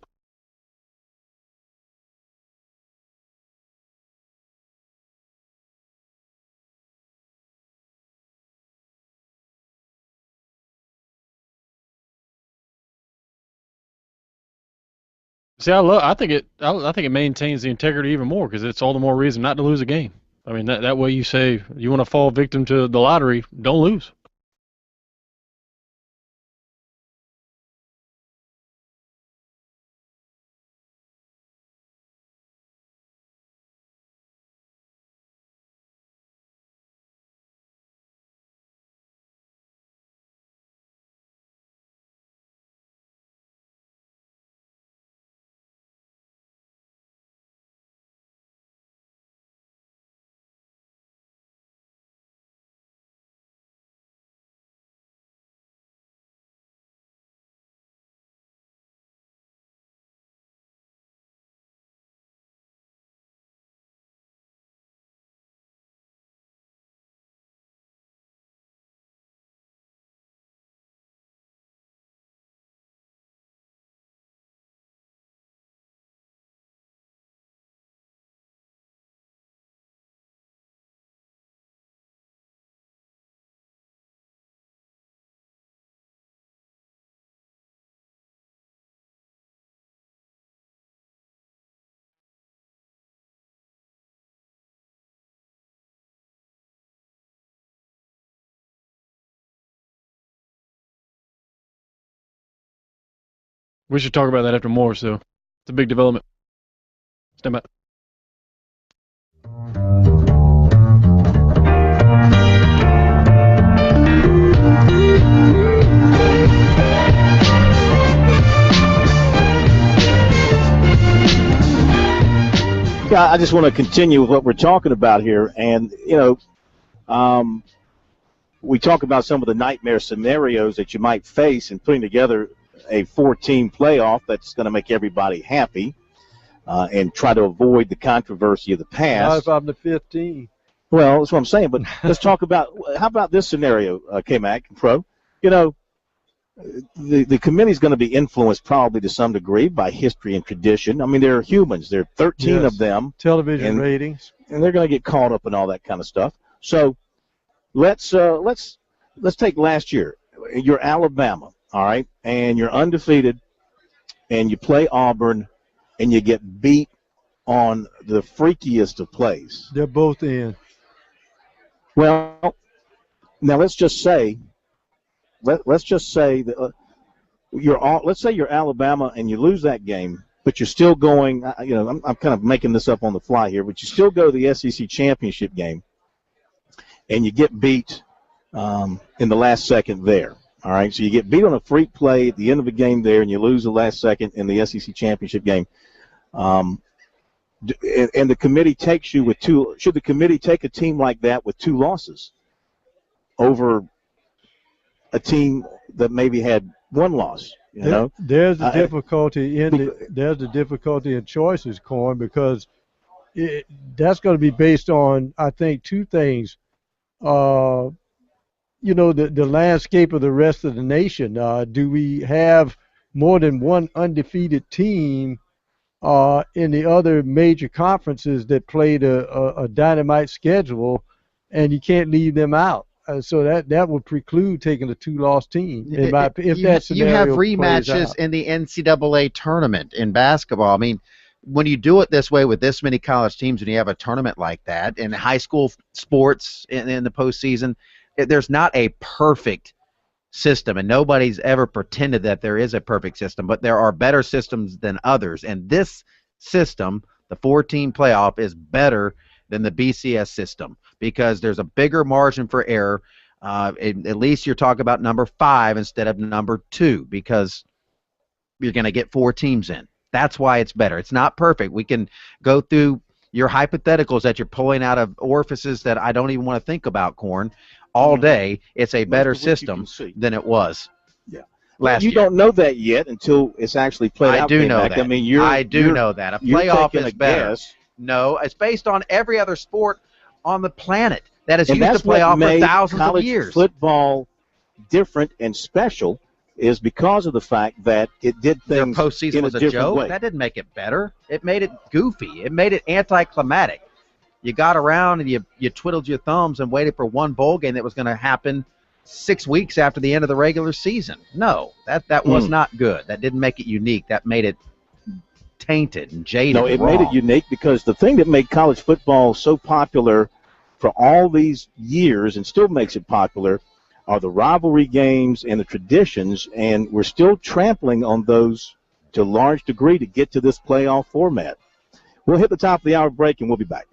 See, I think it maintains the integrity even more because it's all the more reason not to lose a game. I mean, that way you say you want to fall victim to the lottery, don't lose. We should talk about that after more. So it's a big development. Stand by. Yeah, I just want to continue with what we're talking about here. And, we talk about some of the nightmare scenarios that you might face in putting together a 4-team playoff that's going to make everybody happy and try to avoid the controversy of the past. Not if I'm the 15. Well, that's what I'm saying. But let's talk about how about this scenario, K-Mac, Pro? The committee's going to be influenced probably to some degree by history and tradition. I mean, they're humans. There are 13 of them. Television ratings. And they're going to get caught up in all that kind of stuff. So let's take last year. You're Alabama, all right, and you're undefeated, and you play Auburn, and you get beat on the freakiest of plays. They're both in. Well, now let's just say that let's say you're Alabama and you lose that game, but you're still going. I'm kind of making this up on the fly here, but you still go to the SEC championship game, and you get beat in the last second there. All right, so you get beat on a freak play at the end of the game there, and you lose the last second in the SEC championship game. And the committee takes you with two. Should the committee take a team like that with 2 losses over a team that maybe had 1 loss? There's the difficulty in choices, Corn, because that's going to be based on, I think, 2 things. The landscape of the rest of the nation. Do we have more than one undefeated team in the other major conferences that played a dynamite schedule, and you can't leave them out? So that would preclude taking a 2-loss team. You have rematches in the NCAA tournament in basketball. I mean, when you do it this way with this many college teams and you have a tournament like that, in high school sports in the postseason, there's not a perfect system, and nobody's ever pretended that there is a perfect system, but there are better systems than others. And this system, the 4-team playoff, is better than the BCS system because there's a bigger margin for error. At least you're talking about number 5 instead of number 2 because you're going to get 4 teams in. That's why it's better. It's not perfect. We can go through your hypotheticals that you're pulling out of orifices that I don't even want to think about, Corn, all day. It's a better system than it was. Yeah. Last year. You don't know that yet until it's actually played out. I do know that. I mean, I do know that. A playoff is better. Guess. No, it's based on every other sport on the planet that has used the playoff for thousands of years. Football different and special is because of the fact that it did things their postseason in was a different joke. way. That didn't make it better. It made it goofy. It made it anticlimactic. You got around and you twiddled your thumbs and waited for one bowl game that was going to happen 6 weeks after the end of the regular season. No, that was not good. That didn't make it unique. That made it tainted and jaded. No, it wrong. made it unique because the thing that made college football so popular for all these years and still makes it popular are the rivalry games and the traditions, and we're still trampling on those to a large degree to get to this playoff format. We'll hit the top of the hour break, and we'll be back.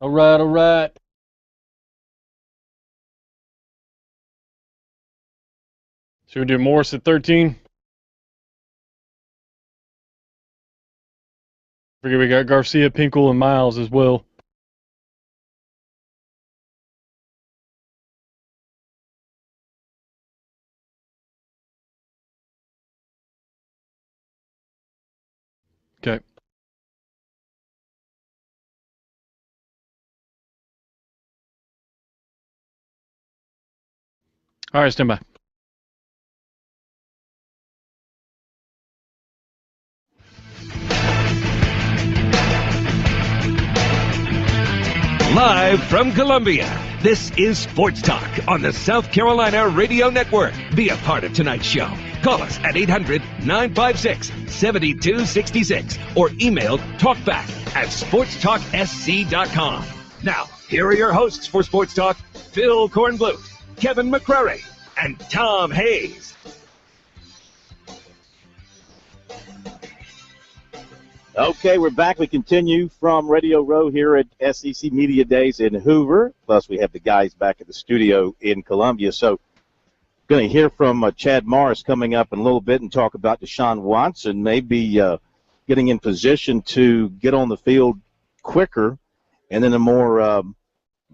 All right, all right. Should we do Morris at 13? Forget we got Garcia, Pinkel, and Miles as well. Okay. All right, stand by. Live from Columbia, this is Sports Talk on the South Carolina Radio Network. Be a part of tonight's show. Call us at 800-956-7266 or email talkback@sportstalksc.com. Now, here are your hosts for Sports Talk, Phil Kornbluth, Kevin McCrary, and Tom Hayes. Okay, we're back. We continue from Radio Row here at SEC Media Days in Hoover. Plus, we have the guys back at the studio in Columbia. So, going to hear from Chad Morris coming up in a little bit and talk about Deshaun Watson, maybe getting in position to get on the field quicker and in a more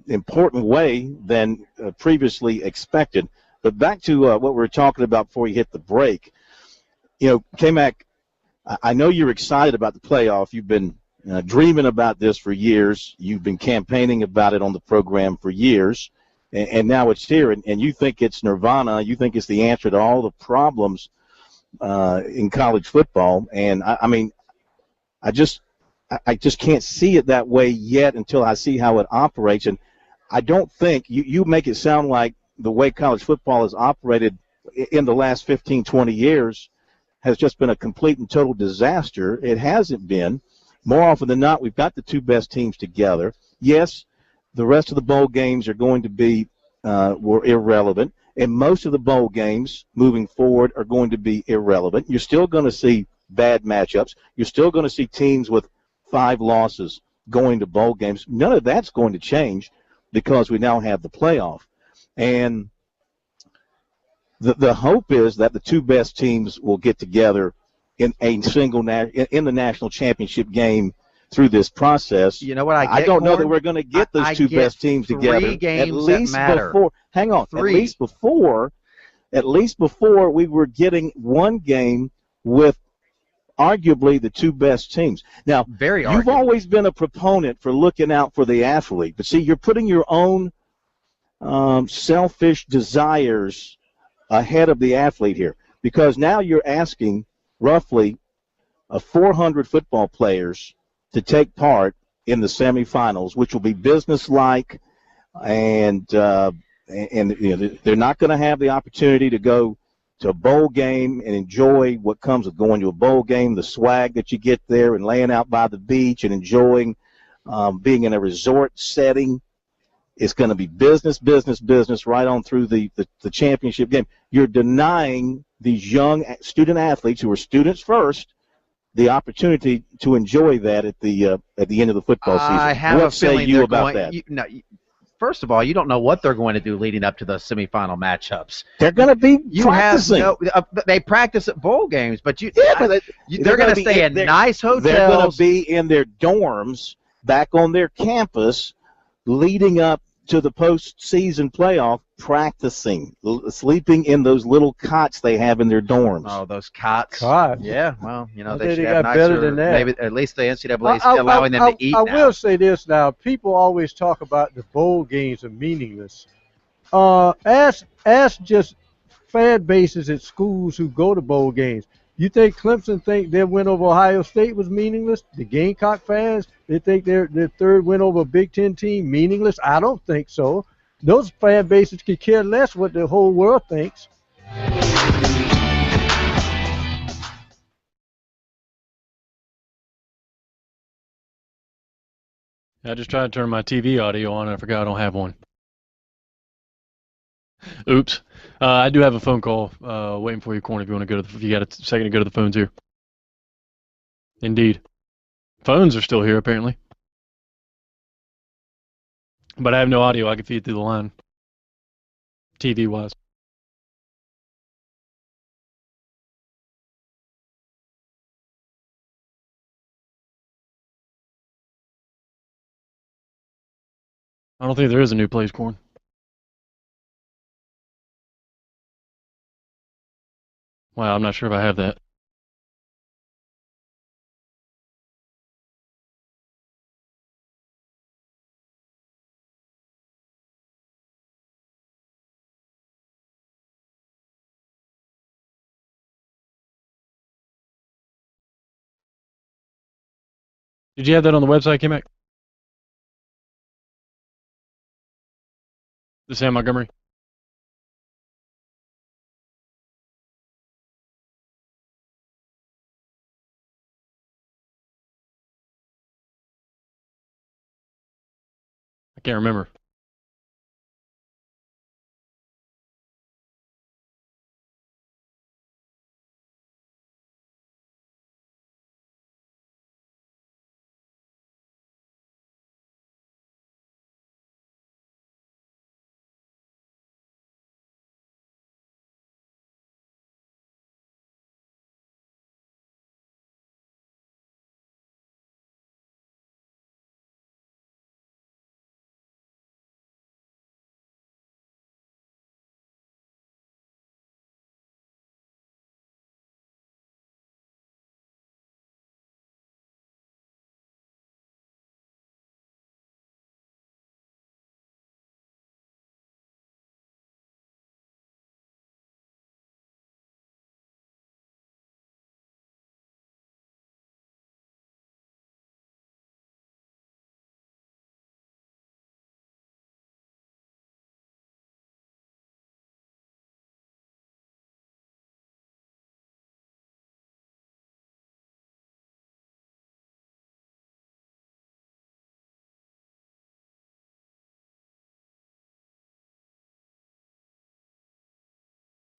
important way than previously expected. But back to what we were talking about before we hit the break. You know, K-Mac, I know you're excited about the playoff. You've been dreaming about this for years. You've been campaigning about it on the program for years, and now it's here, and you think it's nirvana. You think it's the answer to all the problems in college football. And, I mean, I just can't see it that way yet until I see how it operates. And I don't think you make it sound like the way college football has operated in the last 15, 20 years has just been a complete and total disaster. It hasn't been. More often than not, we've got the two best teams together. Yes, the rest of the bowl games are going to be were irrelevant, and most of the bowl games moving forward are going to be irrelevant. You're still going to see bad matchups. You're still going to see teams with 5 losses going to bowl games. None of that's going to change because we now have the playoff. And the hope is that the two best teams will get together in a single in the national championship game through this process. You know what I don't know that we're going to get those two best teams together. At least before. Hang on. At least before we were getting one game with arguably the two best teams. Now, you've always been a proponent for looking out for the athlete, but see, you're putting your own selfish desires ahead of the athlete here, because now you're asking roughly 400 football players to take part in the semifinals, which will be businesslike, and you know, they're not going to have the opportunity to go to a bowl game and enjoy what comes with going to a bowl game, the swag that you get there and laying out by the beach and enjoying being in a resort setting. It's going to be business right on through the championship game. You're denying these young student athletes who are students first the opportunity to enjoy that at the end of the football season. I have what a feeling say you they're about going, that? First of all, you don't know what they're going to do leading up to the semifinal matchups. They're going to be practicing. They practice at bowl games, but they're going to stay in nice hotels. They're going to be in their dorms back on their campus leading up to the postseason playoff, practicing, sleeping in those little cots they have in their dorms. Oh, those cots. Yeah, well, you know, they should have nicer, better than that. Maybe at least the NCAA is allowing them to eat I now. will say this now. People always talk about the bowl games are meaningless. Ask just fan bases at schools who go to bowl games. You think Clemson think their win over Ohio State was meaningless? The Gamecock fans, they think their third win over a Big Ten team meaningless? I don't think so. Those fan bases could care less what the whole world thinks. I just tried to turn my TV audio on, and I forgot I don't have one. Oops. I do have a phone call waiting for you, Corn, if you want to go to if you got a second to go to the phones here. Indeed. Phones are still here, apparently. But I have no audio I can feed through the line, TV-wise. I don't think there is a new Plays Corn. Wow, I'm not sure if I have that. Did you have that on the website, Kimek? The Sam Montgomery? I can't remember.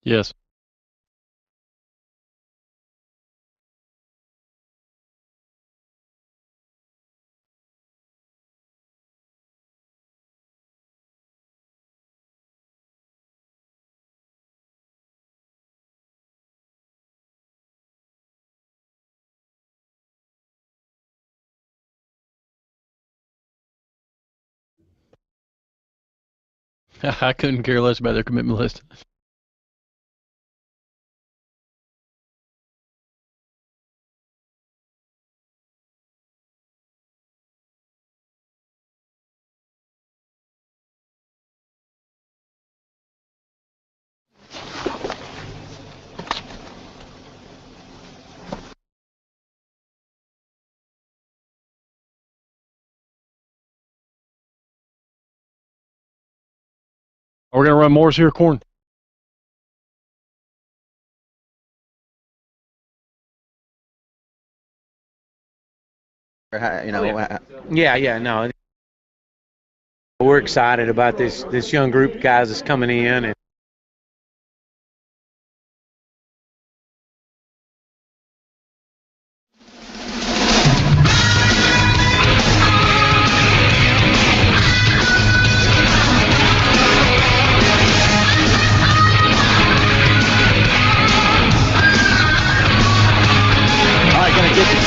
Yes. I couldn't care less about their commitment list. Are we going to run Morris here, Corn? Yeah, no. We're excited about this young group of guys that's coming in, and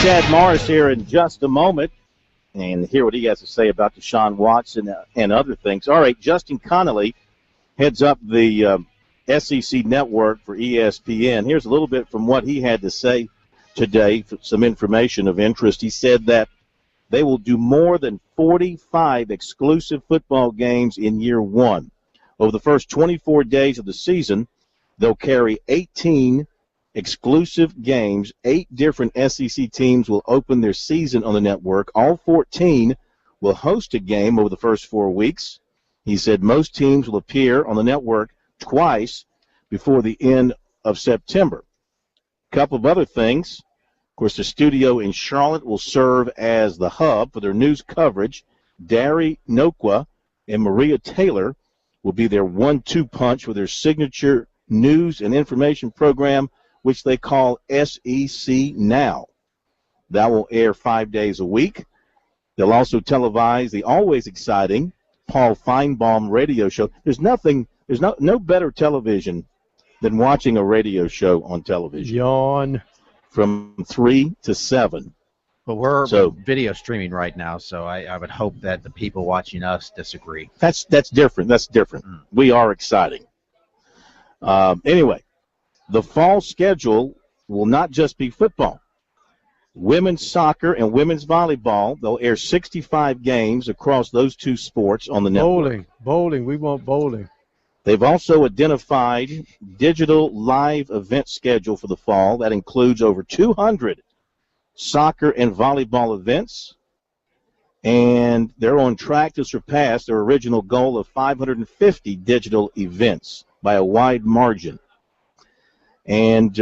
Chad Morris here in just a moment and hear what he has to say about Deshaun Watson and other things. All right, Justin Connolly heads up the SEC network for ESPN. Here's a little bit from what he had to say today, some information of interest. He said that they will do more than 45 exclusive football games in year one. Over the first 24 days of the season, they'll carry 18 exclusive games. 8 different SEC teams will open their season on the network. All 14 will host a game over the first 4 weeks. He said most teams will appear on the network twice before the end of September. A couple of other things. Of course, the studio in Charlotte will serve as the hub for their news coverage. Dari Nokwa and Maria Taylor will be their 1-2 punch with their signature news and information program, which they call SEC Now. That will air 5 days a week. They'll also televise the always exciting Paul Feinbaum radio show. There's no better television than watching a radio show on television. Yawn. From 3 to 7. But we're video streaming right now, so I would hope that the people watching us disagree. That's different. That's different. We are exciting. Anyway, the fall schedule will not just be football. Women's soccer and women's volleyball, they'll air 65 games across those two sports on the network. Bowling. We want bowling. They've also identified digital live event schedule for the fall that includes over 200 soccer and volleyball events, and they're on track to surpass their original goal of 550 digital events by a wide margin. And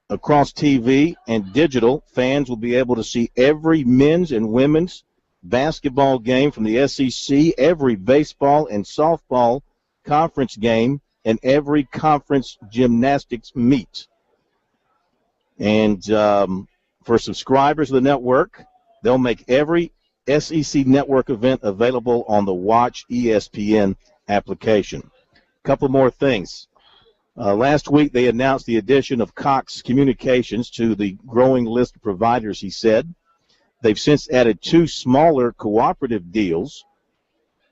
across TV and digital, fans will be able to see every men's and women's basketball game from the SEC, every baseball and softball conference game, and every conference gymnastics meet. And for subscribers of the network, they'll make every SEC network event available on the Watch ESPN application. A couple more things. Last week, they announced the addition of Cox Communications to the growing list of providers, he said. They've since added 2 smaller cooperative deals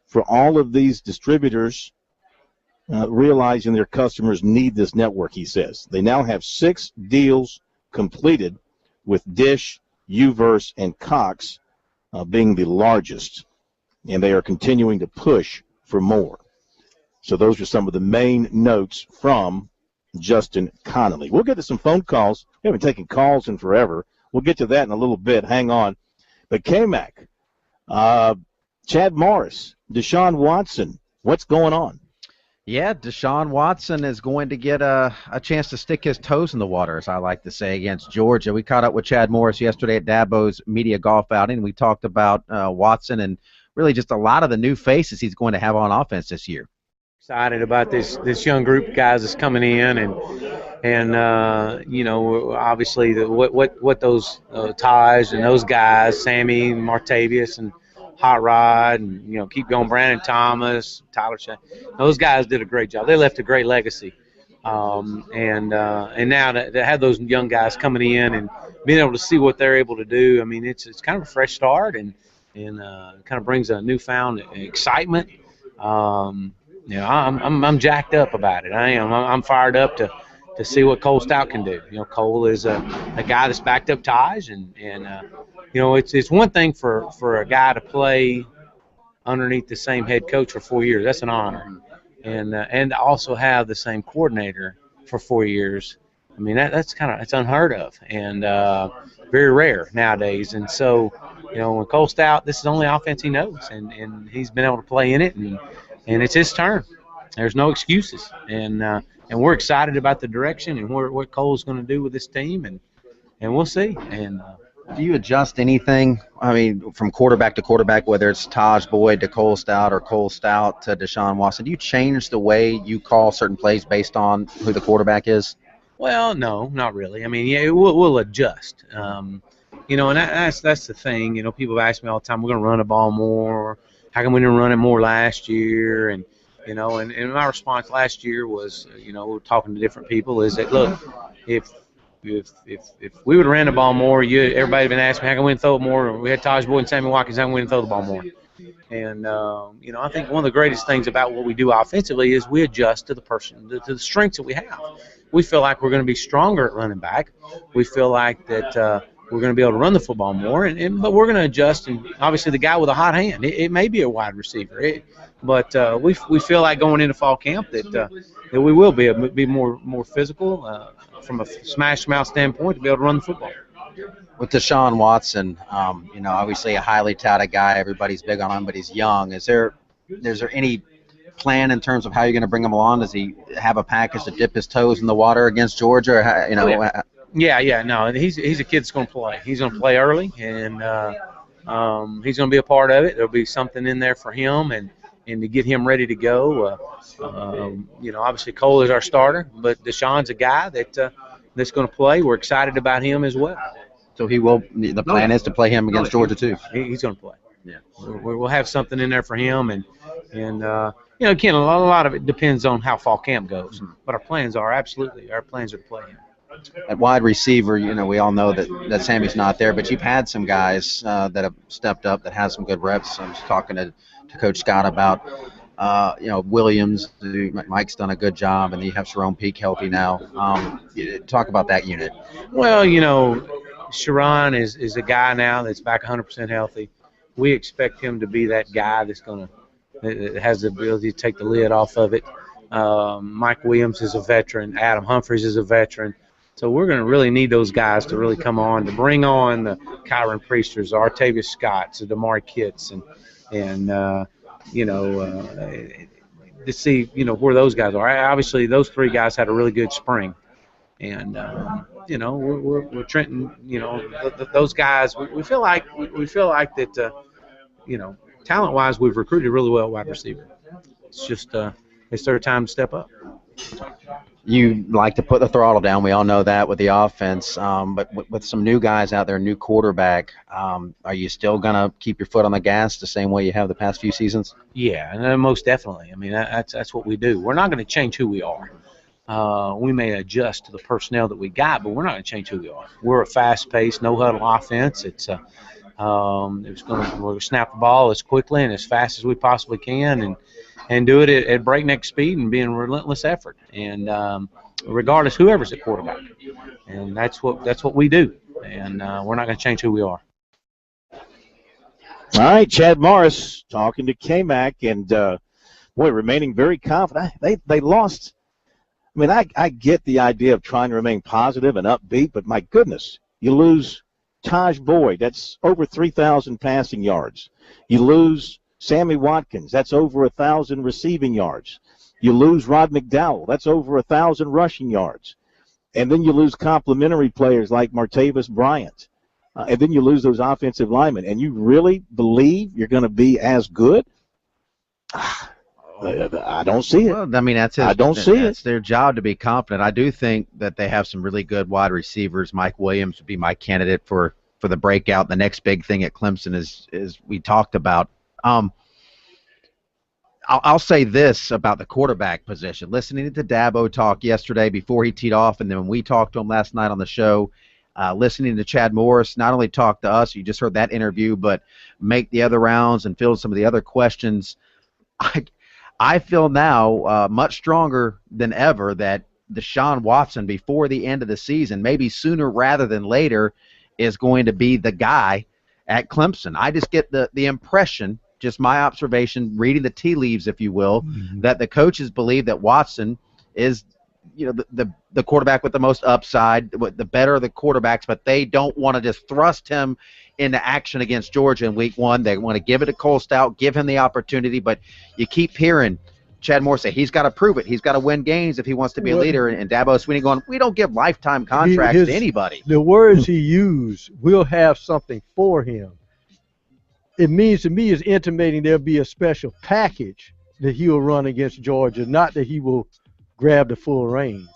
for all of these distributors, realizing their customers need this network, he says. They now have 6 deals completed, with Dish, UVerse, and Cox being the largest, and they are continuing to push for more. So those are some of the main notes from Justin Connolly. We'll get to some phone calls. We haven't taken calls in forever. We'll get to that in a little bit. Hang on. But K-Mac, Chad Morris, Deshaun Watson, what's going on? Yeah, Deshaun Watson is going to get a chance to stick his toes in the water, as I like to say, against Georgia. We caught up with Chad Morris yesterday at Dabo's media golf outing. We talked about Watson and really just a lot of the new faces he's going to have on offense this year. Excited about this young group of guys that's coming in, and you know, obviously what those ties and those guys, Sammy, Martavius, and Hot Rod, and you know, keep going, Brandon Thomas, Tyler Shea. Those guys did a great job. They left a great legacy, and now to have those young guys coming in and being able to see what they're able to do, I mean, it's kind of a fresh start, and kind of brings a newfound excitement. You know, I'm jacked up about it. I am. I'm fired up to see what Cole Stout can do. You know, Cole is a guy that's backed up ties, and you know, it's one thing for a guy to play underneath the same head coach for 4 years. That's an honor, and to also have the same coordinator for 4 years. I mean, that's it's unheard of, and very rare nowadays. And so, you know, when Cole Stout, this is the only offense he knows, and he's been able to play in it, and it's his turn. There's no excuses, and we're excited about the direction and what Cole's going to do with this team, and we'll see. And do you adjust anything? I mean, from quarterback to quarterback, whether it's Taj Boyd to Cole Stout or Cole Stout to Deshaun Watson, do you change the way you call certain plays based on who the quarterback is? Well, no, not really. I mean, yeah, we'll adjust. You know, and that's the thing. You know, people ask me all the time, we're going to run the ball more. How come we didn't run it more last year? And you know, and my response last year was, you know, talking to different people, is that, look, if we would have ran the ball more, everybody had been asking me, how come we didn't throw it more? We had Taj Boyd and Sammy Watkins, how come we didn't throw the ball more? And, you know, I think one of the greatest things about what we do offensively is we adjust to to the strengths that we have. We feel like we're going to be stronger at running back. We feel like that we're going to be able to run the football more, but we're going to adjust. And obviously, the guy with a hot hand, it may be a wide receiver, but we feel like going into fall camp that we will be more physical from a smash mouth standpoint to be able to run the football. With Deshaun Watson, you know, obviously a highly touted guy. Everybody's big on him, but he's young. Is there any plan in terms of how you're going to bring him along? Does he have a package to dip his toes in the water against Georgia? Or how, you know. Oh, yeah. No, he's a kid that's going to play. He's going to play early, and he's going to be a part of it. There'll be something in there for him, and to get him ready to go. You know, obviously Cole is our starter, but Deshaun's a guy that's going to play. We're excited about him as well. So he will. The plan is to play him against Georgia too. He's going to play. We'll have something in there for him, and again, a lot of it depends on how fall camp goes. But our plans are to play him. At wide receiver, we all know that Sammy's not there, but you've had some guys that have stepped up that had some good reps. I was talking to Coach Scott about, Williams. Mike's done a good job, and you have Sharon Peak healthy now. Talk about that unit. Well, Sharon is a guy now that's back 100% healthy. We expect him to be that guy that has the ability to take the lid off of it. Mike Williams is a veteran. Adam Humphreys is a veteran. So we're going to really need those guys to really come on, to bring on the Kyron Priesters, the Artavius Scotts, the Damari Kitts, and to see, where those guys are. Obviously, those three guys had a really good spring. And, we're Trenton, those guys, we feel like that, talent-wise, we've recruited really well wide receiver. It's just it's their time to step up. You like to put the throttle down. We all know that with the offense. But with some new guys out there, new quarterback, are you still going to keep your foot on the gas the same way you have the past few seasons? Yeah, and most definitely. I mean, that's what we do. We're not going to change who we are. We may adjust to the personnel that we got, but we're not going to change who we are. We're a fast-paced, no-huddle offense. We're going to snap the ball as quickly and as fast as we possibly can, and do it at breakneck speed and be in relentless effort. And regardless, whoever's at quarterback, and that's what we do. And we're not going to change who we are. All right, Chad Morris talking to K-Mac, and remaining very confident. They lost. I mean, I get the idea of trying to remain positive and upbeat, but my goodness, you lose Taj Boyd. That's over 3,000 passing yards. You lose Sammy Watkins. That's over 1,000 receiving yards. You lose Rod McDowell. That's over 1,000 rushing yards. And then you lose complementary players like Martavis Bryant. And then you lose those offensive linemen. And you really believe you're going to be as good? I don't see it. Well, I mean, that's their job to be confident. I do think that they have some really good wide receivers. Mike Williams would be my candidate for the breakout. The next big thing at Clemson is we talked about. I'll say this about the quarterback position. Listening to Dabo talk yesterday before he teed off, and then when we talked to him last night on the show, listening to Chad Morris not only talk to us, you just heard that interview, but make the other rounds and field some of the other questions. I feel now much stronger than ever that Deshaun Watson, before the end of the season, maybe sooner rather than later, is going to be the guy at Clemson. I just get the impression, just my observation, reading the tea leaves, if you will, that the coaches believe that Watson is, the quarterback with the most upside, the better of the quarterbacks, but they don't want to just thrust him into action against Georgia in week one. They want to give it to Cole Stout, give him the opportunity, but you keep hearing Chad Moore say he's got to prove it. He's got to win games if he wants to be a leader. And Dabo Swinney going, we don't give lifetime contracts to anybody. The words he used, we'll have something for him. It means to me is intimating there'll be a special package that he will run against Georgia, not that he will grab the full reins.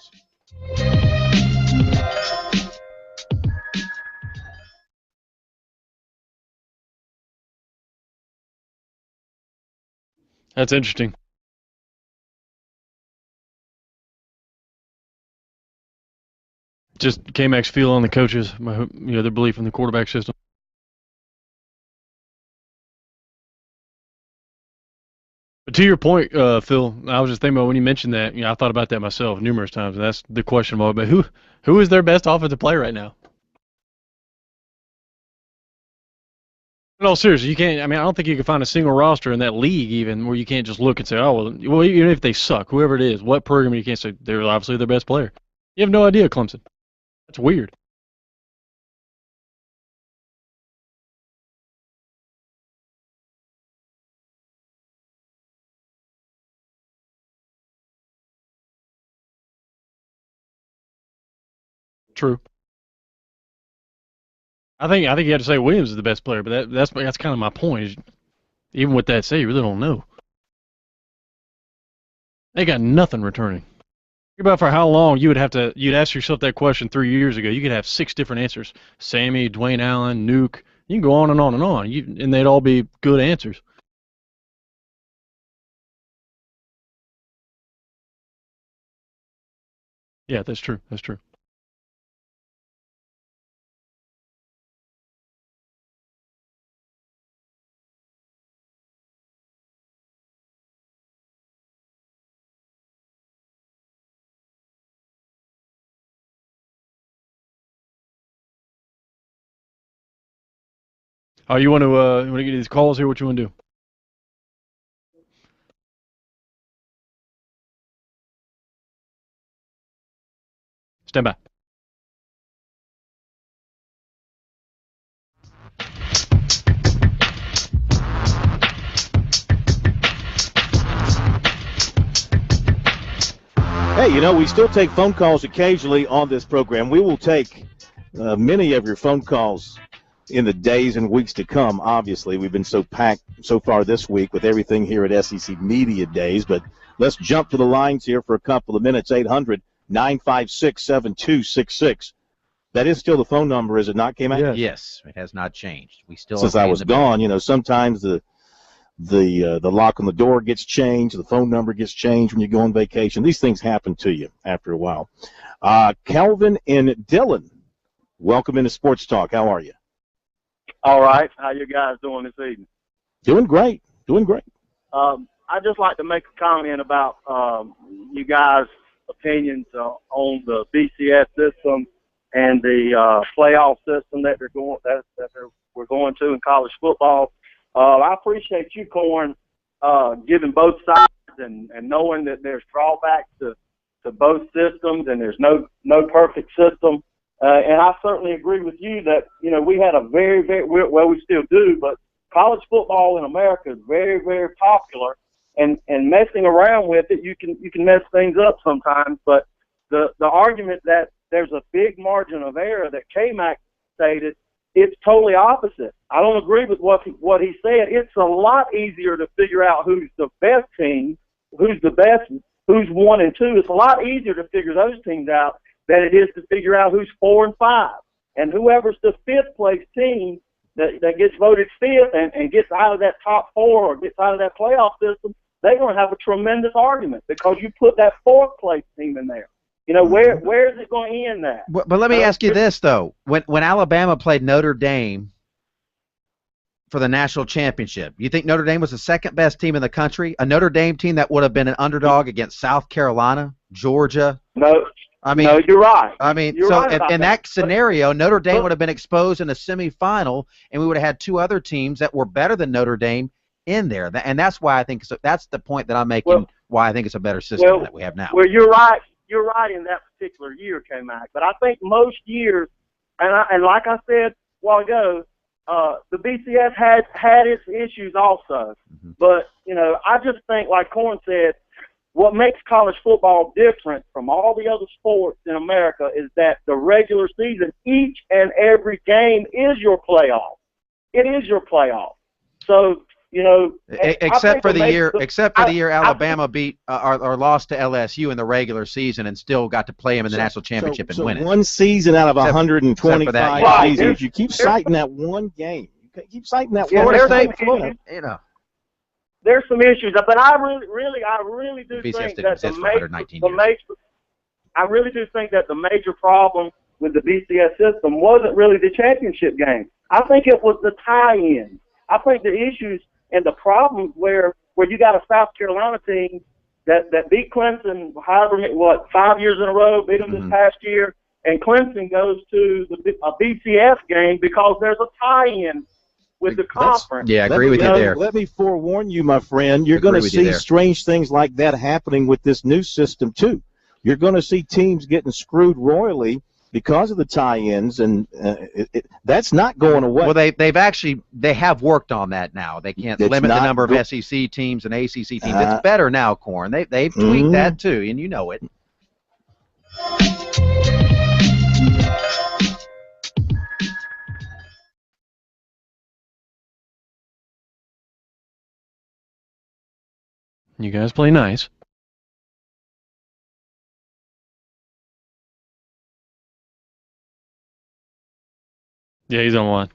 That's interesting. Just K-Mac's feel on the coaches, their belief in the quarterback system. But to your point, Phil, I was just thinking about when you mentioned that. I thought about that myself numerous times, and that's the question about. But who is their best offensive player right now? No, seriously, you can't. I mean, I don't think you can find a single roster in that league even where you can't just look and say, oh, well, even if they suck, whoever it is, what program, you can't say they're obviously their best player. You have no idea, Clemson. That's weird. True. I think you have to say Williams is the best player, but that's kind of my point. Even with that said, you really don't know. They got nothing returning. Think about for how long you'd ask yourself that question 3 years ago. You could have 6 different answers. Sammy, Dwayne Allen, Nuke. You can go on and on and on, and they'd all be good answers. Yeah, that's true. That's true. Oh, you want to get these calls here? What you want to do? Stand by. Hey, we still take phone calls occasionally on this program. We will take many of your phone calls in the days and weeks to come. Obviously, we've been so packed so far this week with everything here at SEC Media Days, but let's jump to the lines here for a couple of minutes. 800-956-7266. That is still the phone number, is it not, K-Mac? Yes, it has not changed. We still Since I was gone, sometimes the lock on the door gets changed, the phone number gets changed when you go on vacation. These things happen to you after a while. Kelvin and Dylan, welcome into Sports Talk. How are you? All right. How you guys doing this evening? Doing great. Doing great. I'd just like to make a comment about you guys' opinions on the BCS system and the playoff system that we're going to in college football. I appreciate you, Corn, giving both sides and knowing that there's drawbacks to both systems and there's no perfect system. And I certainly agree with you that, we had a very, very, well, we still do, but college football in America is very, very popular, and messing around with it, you can mess things up sometimes. But the argument that there's a big margin of error that K-Mac stated, it's totally opposite. I don't agree with what he said. It's a lot easier to figure out who's the best team, who's the best, who's 1 and 2. It's a lot easier to figure those teams out than it is to figure out who's 4 and 5. And whoever's the fifth place team that gets voted fifth and gets out of that top 4 or gets out of that playoff system, they're going to have a tremendous argument because you put that fourth place team in there. Where is it going to end at? But let me ask you this, though. When Alabama played Notre Dame for the national championship, you think Notre Dame was the second best team in the country? A Notre Dame team that would have been an underdog against South Carolina, Georgia? No. No, you're right. You're right in that scenario, Notre Dame would have been exposed in a semifinal, and we would have had two other teams that were better than Notre Dame in there. And that's why I think that's the point that I'm making, why I think it's a better system that we have now. Well, you're right. You're right in that particular year, K-Mac. But I think most years, and like I said a while ago, the BCS had its issues also. Mm-hmm. But, I just think, like Corn said, what makes college football different from all the other sports in America is that the regular season, each and every game is your playoff. It is your playoff. So, except for the year Alabama beat or lost to LSU in the regular season and still got to play them in the national championship and win it. One season out of 125 seasons. You keep citing that one game. You keep citing that Florida State. There's some issues, but I really do think that the major problem with the BCS system wasn't really the championship game. I think it was the tie-in. I think the issues and the problems where you got a South Carolina team that beat Clemson 5 years in a row, beat them this past year, and Clemson goes to a BCS game because there's a tie-in with the conference. Yeah, I agree with you there. Let me forewarn you, my friend. You're going to see strange things like that happening with this new system, too. You're going to see teams getting screwed royally because of the tie-ins, and that's not going away. Well, they have worked on that now. They can't limit the number of SEC teams and ACC teams. It's better now, Corn. They've tweaked that, too, and you know it. You guys play nice. Yeah, he's on one.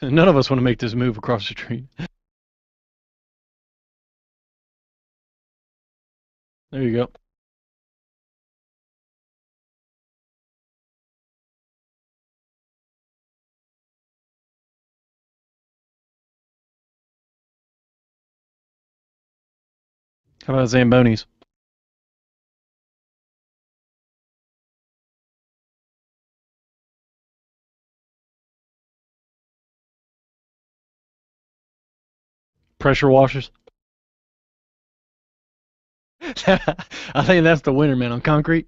None of us want to make this move across the street. There you go. How about Zambonis? Pressure washers? I think that's the winner, man, on concrete.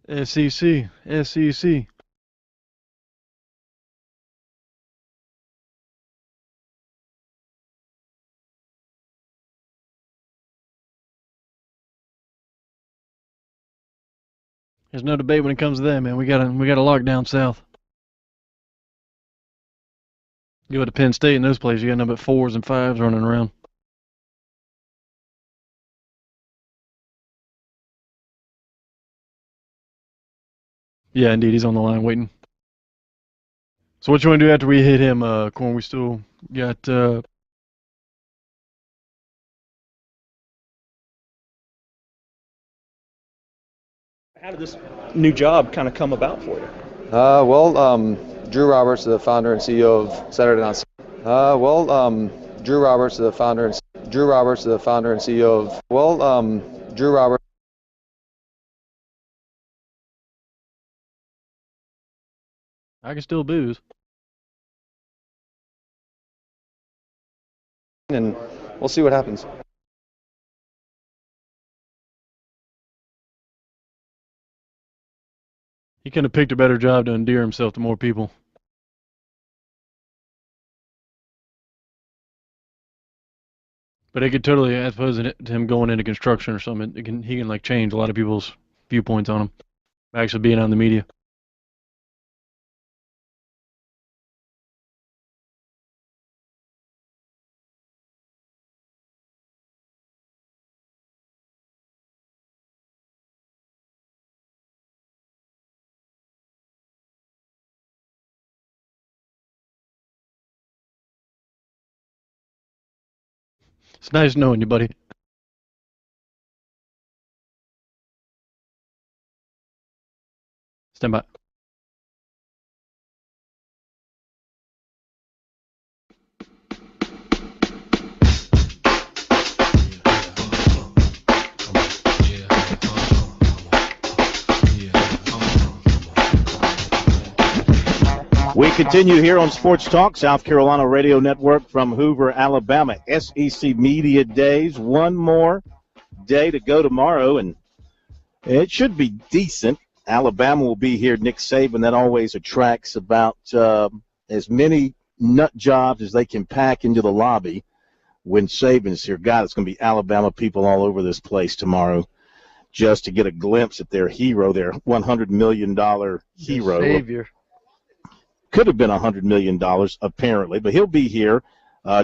SEC. SEC. There's no debate when it comes to that, man. We got a lockdown south. You go to Penn State in those places, you got nothing but 4s and 5s running around. Yeah, indeed, he's on the line waiting. So what you want to do after we hit him, Corn? We still got How did this new job kind of come about for you? Drew Roberts, the founder and CEO of Saturday Night. Drew Roberts, the founder and CEO of. Drew Roberts. I can still booze. And we'll see what happens. He couldn't have picked a better job to endear himself to more people. But it could totally, as opposed to him going into construction or something, he can like change a lot of people's viewpoints on him. Actually being out in the media. It's nice knowing you, buddy. Stand by. We continue here on Sports Talk, South Carolina Radio Network from Hoover, Alabama. SEC Media Days. One more day to go tomorrow, and it should be decent. Alabama will be here. Nick Saban, that always attracts about as many nut jobs as they can pack into the lobby when Saban's here. God, it's going to be Alabama people all over this place tomorrow just to get a glimpse at their hero, their $100 million hero. Savior. Could have been $100 million, apparently, but he'll be here.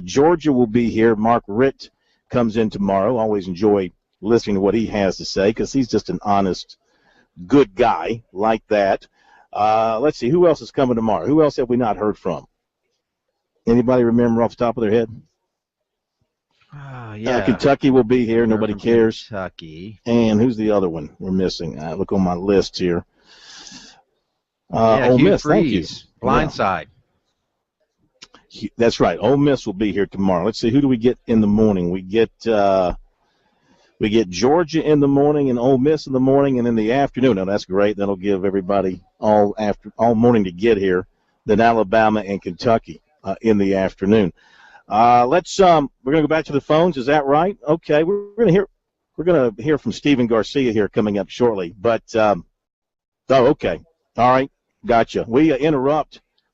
Georgia will be here. Mark Richt comes in tomorrow. Always enjoy listening to what he has to say because he's just an honest, good guy like that. Let's see. Who else is coming tomorrow? Who else have we not heard from? Anybody remember off the top of their head? Yeah. Kentucky will be here. Nobody cares. Kentucky. And who's the other one we're missing? Look on my list here. Ole Miss, thank you. Blindside. Yeah. That's right. Ole Miss will be here tomorrow. Let's see. Who do we get in the morning? We get Georgia in the morning and Ole Miss in the morning, and in the afternoon. Now that's great. That'll give everybody all morning to get here. Then Alabama and Kentucky in the afternoon. We're gonna go back to the phones. Is that right? Okay. We're gonna hear from Stephen Garcia here coming up shortly. But okay. All right. Gotcha. We have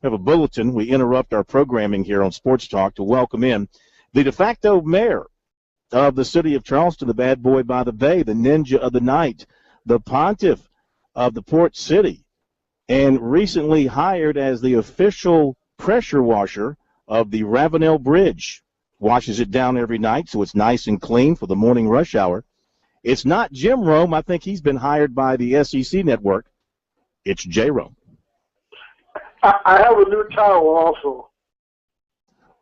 a bulletin. We interrupt our programming here on Sports Talk to welcome in the de facto mayor of the city of Charleston, the bad boy by the bay, the ninja of the night, the pontiff of the port city and recently hired as the official pressure washer of the Ravenel Bridge. Washes it down every night so it's nice and clean for the morning rush hour. It's not Jim Rome. I think he's been hired by the SEC network. It's J. Rome. I have a new towel also.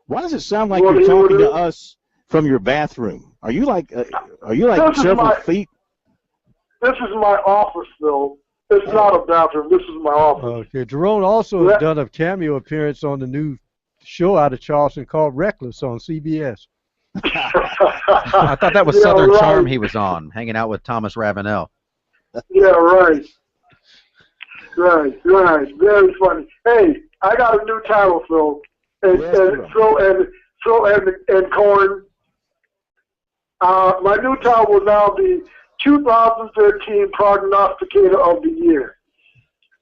Why does it sound like you're talking to us from your bathroom? Are you like several feet? This is my office, though. It's not a bathroom. This is my office. Okay. Jerome also has done a cameo appearance on the new show out of Charleston called Reckless on CBS. I thought that was Southern Charm he was on, hanging out with Thomas Ravenel. Yeah, right. Right. Very funny. Hey, I got a new title, Phil. And Corn. My new title will now be 2013 Prognosticator of the Year.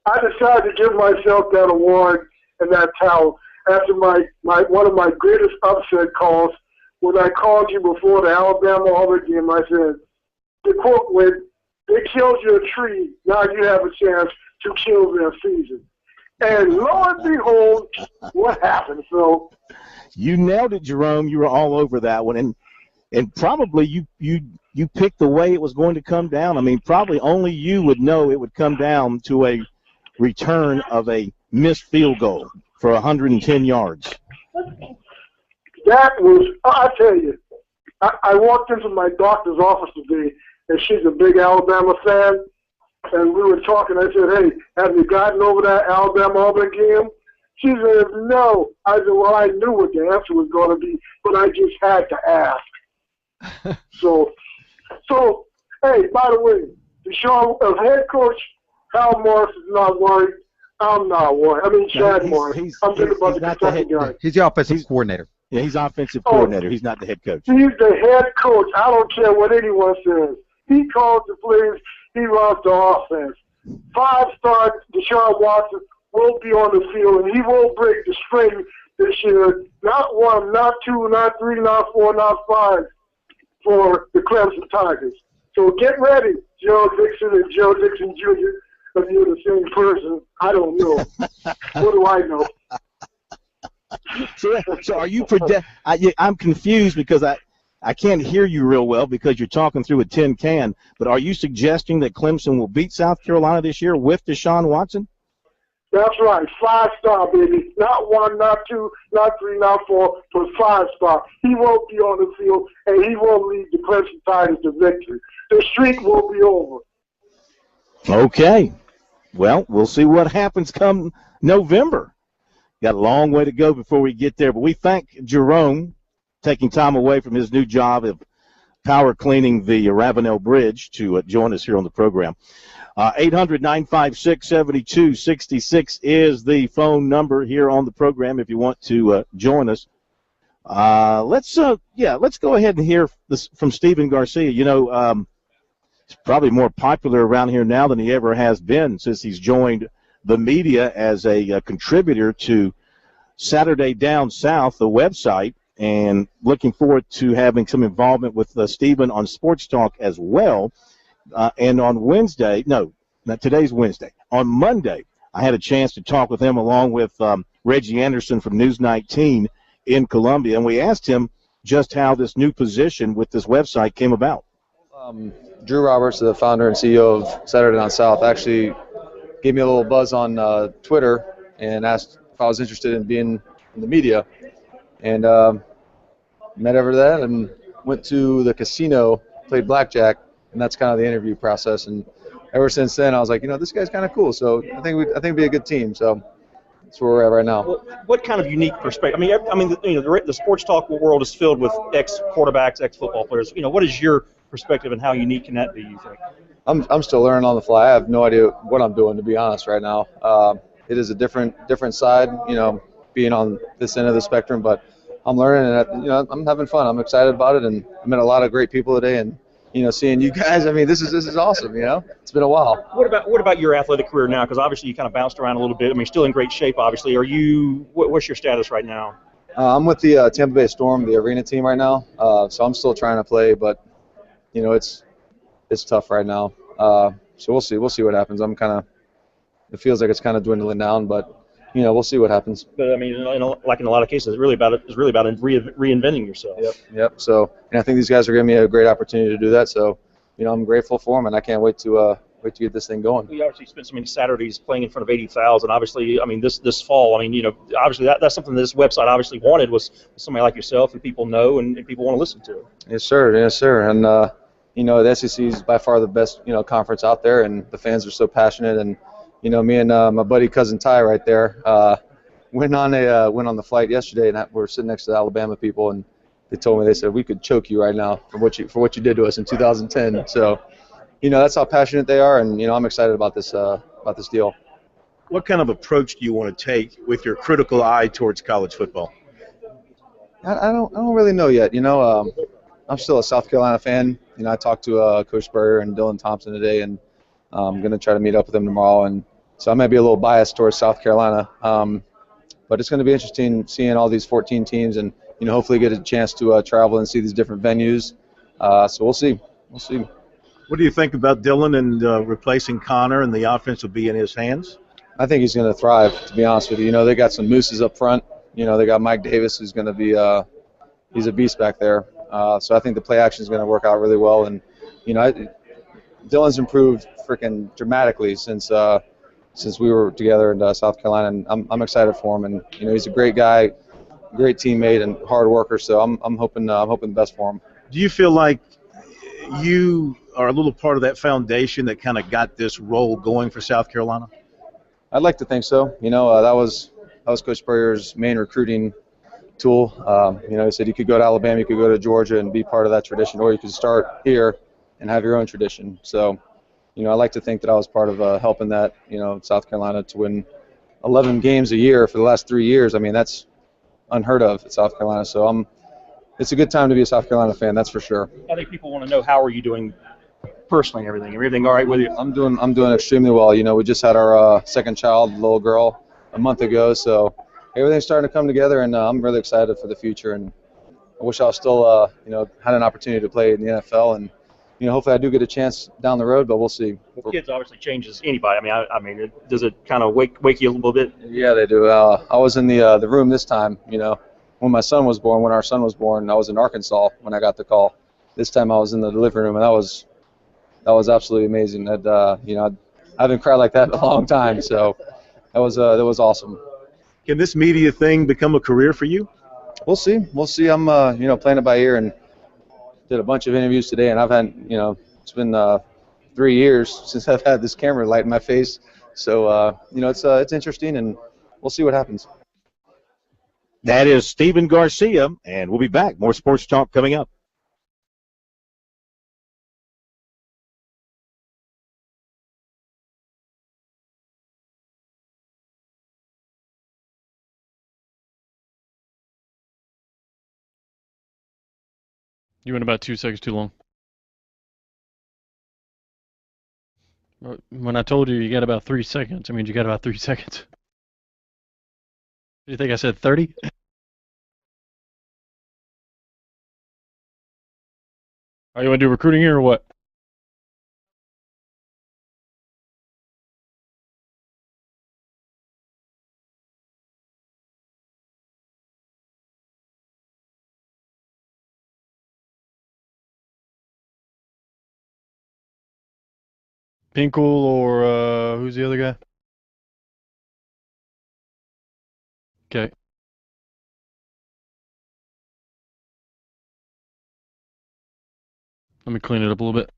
I decided to give myself that award and that title after one of my greatest upset calls when I called you before the Alabama-Auburn game. I said, the quote went, "They killed your tree, now you have a chance to kill their season." And lo and behold, what happened, Phil? You nailed it, Jerome. You were all over that one. And probably you picked the way it was going to come down. I mean, probably only you would know it would come down to a return of a missed field goal for 110 yards. That was, I tell you, I walked into my doctor's office today, and she's a big Alabama fan, and we were talking. I said, "Hey, have you gotten over that Alabama-Auburn game?" She said, "No." I said, "Well, I knew what the answer was going to be, but I just had to ask." So, hey, by the way, Deshaun, head coach Hal Morris is not worried. I'm not worried. I mean, Chad Morris. I'm thinking about the Kentucky guy. He's the offensive coordinator. Yeah, he's offensive coordinator. He's not the head coach. He's the head coach. I don't care what anyone says. He calls the plays. He runs the offense. 5-star Deshaun Watson will be on the field, and he will break the string this year. Not 1, not 2, not 3, not 4, not 5 for the Clemson Tigers. So get ready, Joe Dixon and Joe Dixon Jr. If you're the same person, I don't know. What do I know? So are you I'm confused because I can't hear you real well because you're talking through a tin can, but are you suggesting that Clemson will beat South Carolina this year with Deshaun Watson? That's right. 5-star, baby. Not 1, not 2, not 3, not 4, but 5-star. He won't be on the field, and he won't lead the Clemson Tigers to victory. The streak will be over. Okay. Well, we'll see what happens come November. Got a long way to go before we get there, but we thank Jerome taking time away from his new job of power cleaning the Ravenel Bridge to join us here on the program. 800-956-7266 is the phone number here on the program if you want to join us. Let's go ahead and hear this from Stephen Garcia. You know, he's probably more popular around here now than he ever has been since he's joined the media as a contributor to Saturday Down South, the website, and looking forward to having some involvement with Stephen on Sports Talk as well. And on Wednesday, today's Wednesday. On Monday, I had a chance to talk with him along with Reggie Anderson from News 19 in Columbia, and we asked him just how this new position with this website came about. Drew Roberts, the founder and CEO of Saturday Down South, actually gave me a little buzz on Twitter and asked if I was interested in being in the media. And met over that and went to the casino, played blackjack, and that's kind of the interview process. And ever since then, I was like, this guy's kind of cool. So I think it'd be a good team. So that's where we're at right now. Well, what kind of unique perspective? The sports talk world is filled with ex-quarterbacks, ex-football players. What is your perspective and how unique can that be, you think? I'm still learning on the fly. I have no idea what I'm doing, to be honest, right now. It is a different side, being on this end of the spectrum, but I'm learning, and I'm having fun. I'm excited about it, and I met a lot of great people today, and seeing you guys. I mean, this is awesome. It's been a while. What about your athletic career now? Because obviously you kind of bounced around a little bit. I mean, you're still in great shape. Obviously, what's your status right now? I'm with the Tampa Bay Storm, the arena team right now. So I'm still trying to play, but it's tough right now. So we'll see. We'll see what happens. It feels like it's kind of dwindling down, but we'll see what happens. But I mean, like in a lot of cases, it's really about reinventing yourself. Yep. So, and I think these guys are giving me a great opportunity to do that. So, I'm grateful for them, and I can't wait to get this thing going. We obviously spent so many Saturdays playing in front of 80,000. Obviously, I mean, this fall, I mean, obviously that's something this website obviously wanted was somebody like yourself who people know and people want to listen to. Yes, sir. Yes, sir. And the SEC is by far the best conference out there, and the fans are so passionate. And me and my buddy cousin Ty right there went on the flight yesterday, and we're sitting next to the Alabama people, and they said we could choke you right now for what you did to us in 2010. So. That's how passionate they are, and I'm excited about this deal. What kind of approach do you want to take with your critical eye towards college football? I don't really know yet. I'm still a South Carolina fan. I talked to Coach Spurrier and Dylan Thompson today, and I'm going to try to meet up with them tomorrow. And so I might be a little biased towards South Carolina, but it's going to be interesting seeing all these 14 teams, and hopefully get a chance to travel and see these different venues. So we'll see. We'll see. What do you think about Dylan and replacing Connor, and the offense will be in his hands? I think he's going to thrive, to be honest with you. They got some mooses up front. They got Mike Davis, who's going to be he's a beast back there. So I think the play action is going to work out really well. And, Dylan's improved freaking dramatically since we were together in South Carolina. And I'm excited for him. And, he's a great guy, great teammate, and hard worker. So I'm hoping the best for him. Do you feel like you are a little part of that foundation that kind of got this role going for South Carolina? I'd like to think so. That was Coach Spurrier's main recruiting tool. He said you could go to Alabama, you could go to Georgia and be part of that tradition, or you could start here and have your own tradition. So, I like to think that I was part of helping that, South Carolina to win 11 games a year for the last 3 years. I mean, that's unheard of at South Carolina. So it's a good time to be a South Carolina fan, that's for sure. I think people want to know, how are you doing personally, everything all right with you? I'm doing extremely well. We just had our second child, little girl, a month ago, so everything's starting to come together, and I'm really excited for the future. And I wish I was still, had an opportunity to play in the NFL, and hopefully I do get a chance down the road, but we'll see. Well, kids obviously changes anybody. I mean, does it kind of wake you a little bit? Yeah, they do. I was in the room this time. When our son was born, I was in Arkansas when I got the call. This time I was in the delivery room, and that was absolutely amazing. I haven't cried like that in a long time, so that was awesome. Can this media thing become a career for you? We'll see. I'm playing it by ear, and did a bunch of interviews today, and I've had it's been 3 years since I've had this camera light in my face. So it's interesting, and we'll see what happens. That is Stephen Garcia, and we'll be back. More sports talk coming up. You went about 2 seconds too long. When I told you you got about 3 seconds, I mean you got about 3 seconds. Do you think I said 30? Are you want to do recruiting here or what? Pinkle or who's the other guy? Okay. Let me clean it up a little bit.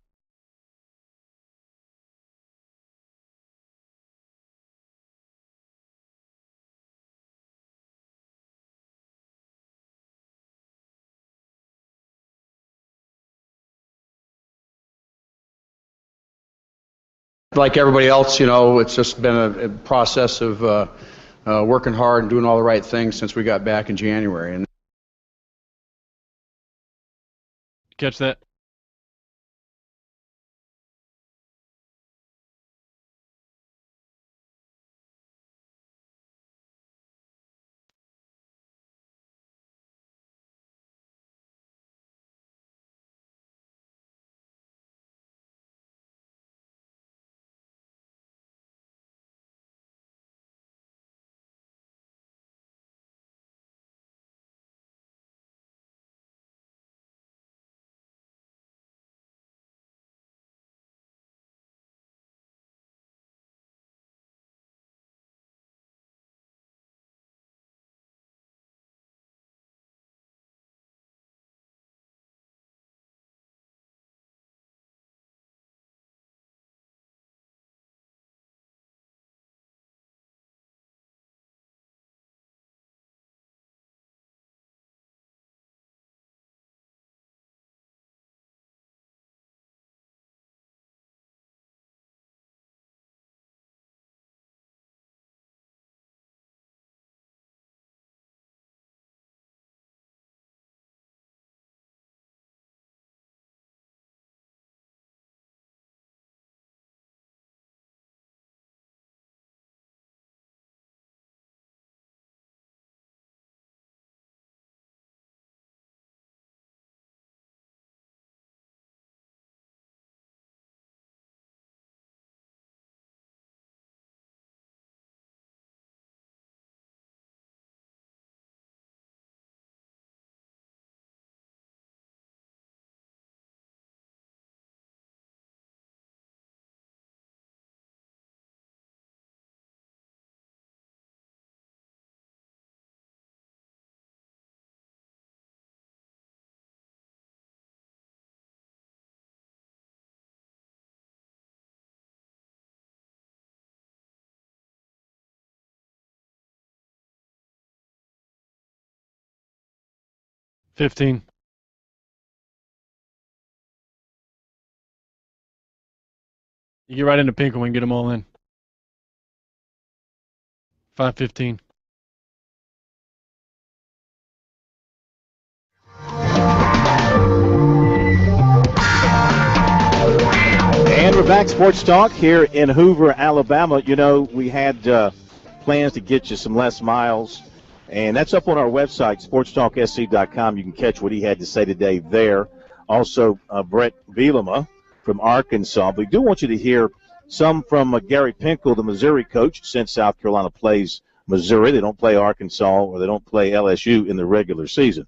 Like everybody else, it's just been a process of working hard and doing all the right things since we got back in January. And Catch that? 15. You get right into pink and we can get them all in. 5:15. And we're back, Sports Talk, here in Hoover, Alabama. You know, we had plans to get you some Les Miles, and that's up on our website, sportstalksc.com. You can catch what he had to say today there. Also, Brett Bielema from Arkansas. But we do want you to hear some from Gary Pinkel, the Missouri coach, since South Carolina plays Missouri. They don't play Arkansas or they don't play LSU in the regular season.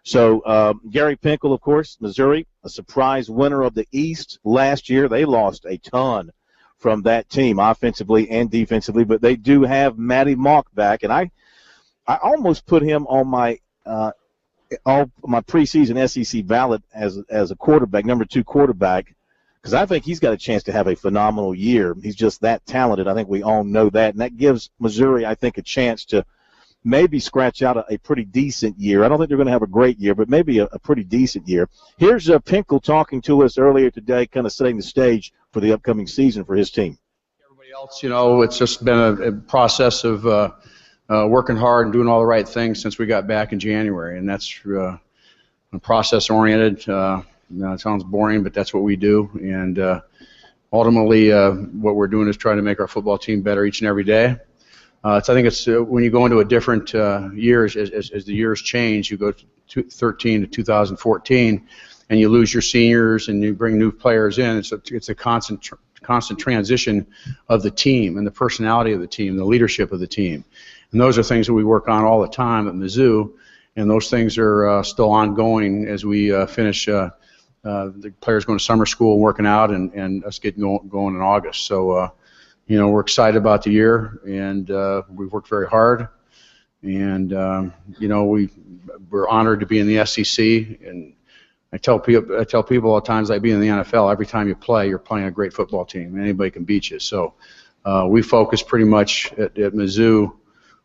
So Gary Pinkel, of course, Missouri, a surprise winner of the East last year. They lost a ton from that team, offensively and defensively, but they do have Matty Mock back, and I almost put him on my preseason SEC ballot as a quarterback, number 2 quarterback, because I think he's got a chance to have a phenomenal year. He's just that talented. I think we all know that, and that gives Missouri, I think, a chance to maybe scratch out a pretty decent year. I don't think they're going to have a great year, but maybe a pretty decent year. Here's Pinkel talking to us earlier today, kind of setting the stage for the upcoming season for his team. Everybody else, you know, it's just been a process of working hard and doing all the right things since we got back in January, and that's process-oriented. It sounds boring, but that's what we do, and ultimately what we're doing is trying to make our football team better each and every day. So I think it's when you go into a different years, as the years change, you go to 2013 to 2014, and you lose your seniors and you bring new players in. It's a constant transition of the team and the personality of the team, the leadership of the team. And those are things that we work on all the time at Mizzou, and those things are still ongoing as we finish the players going to summer school, working out, and us getting going in August. So, you know, we're excited about the year, and we've worked very hard. And, you know, we're honored to be in the SEC. And I tell people all the times like being in the NFL, every time you play, you're playing a great football team. Anybody can beat you. So we focus pretty much at Mizzou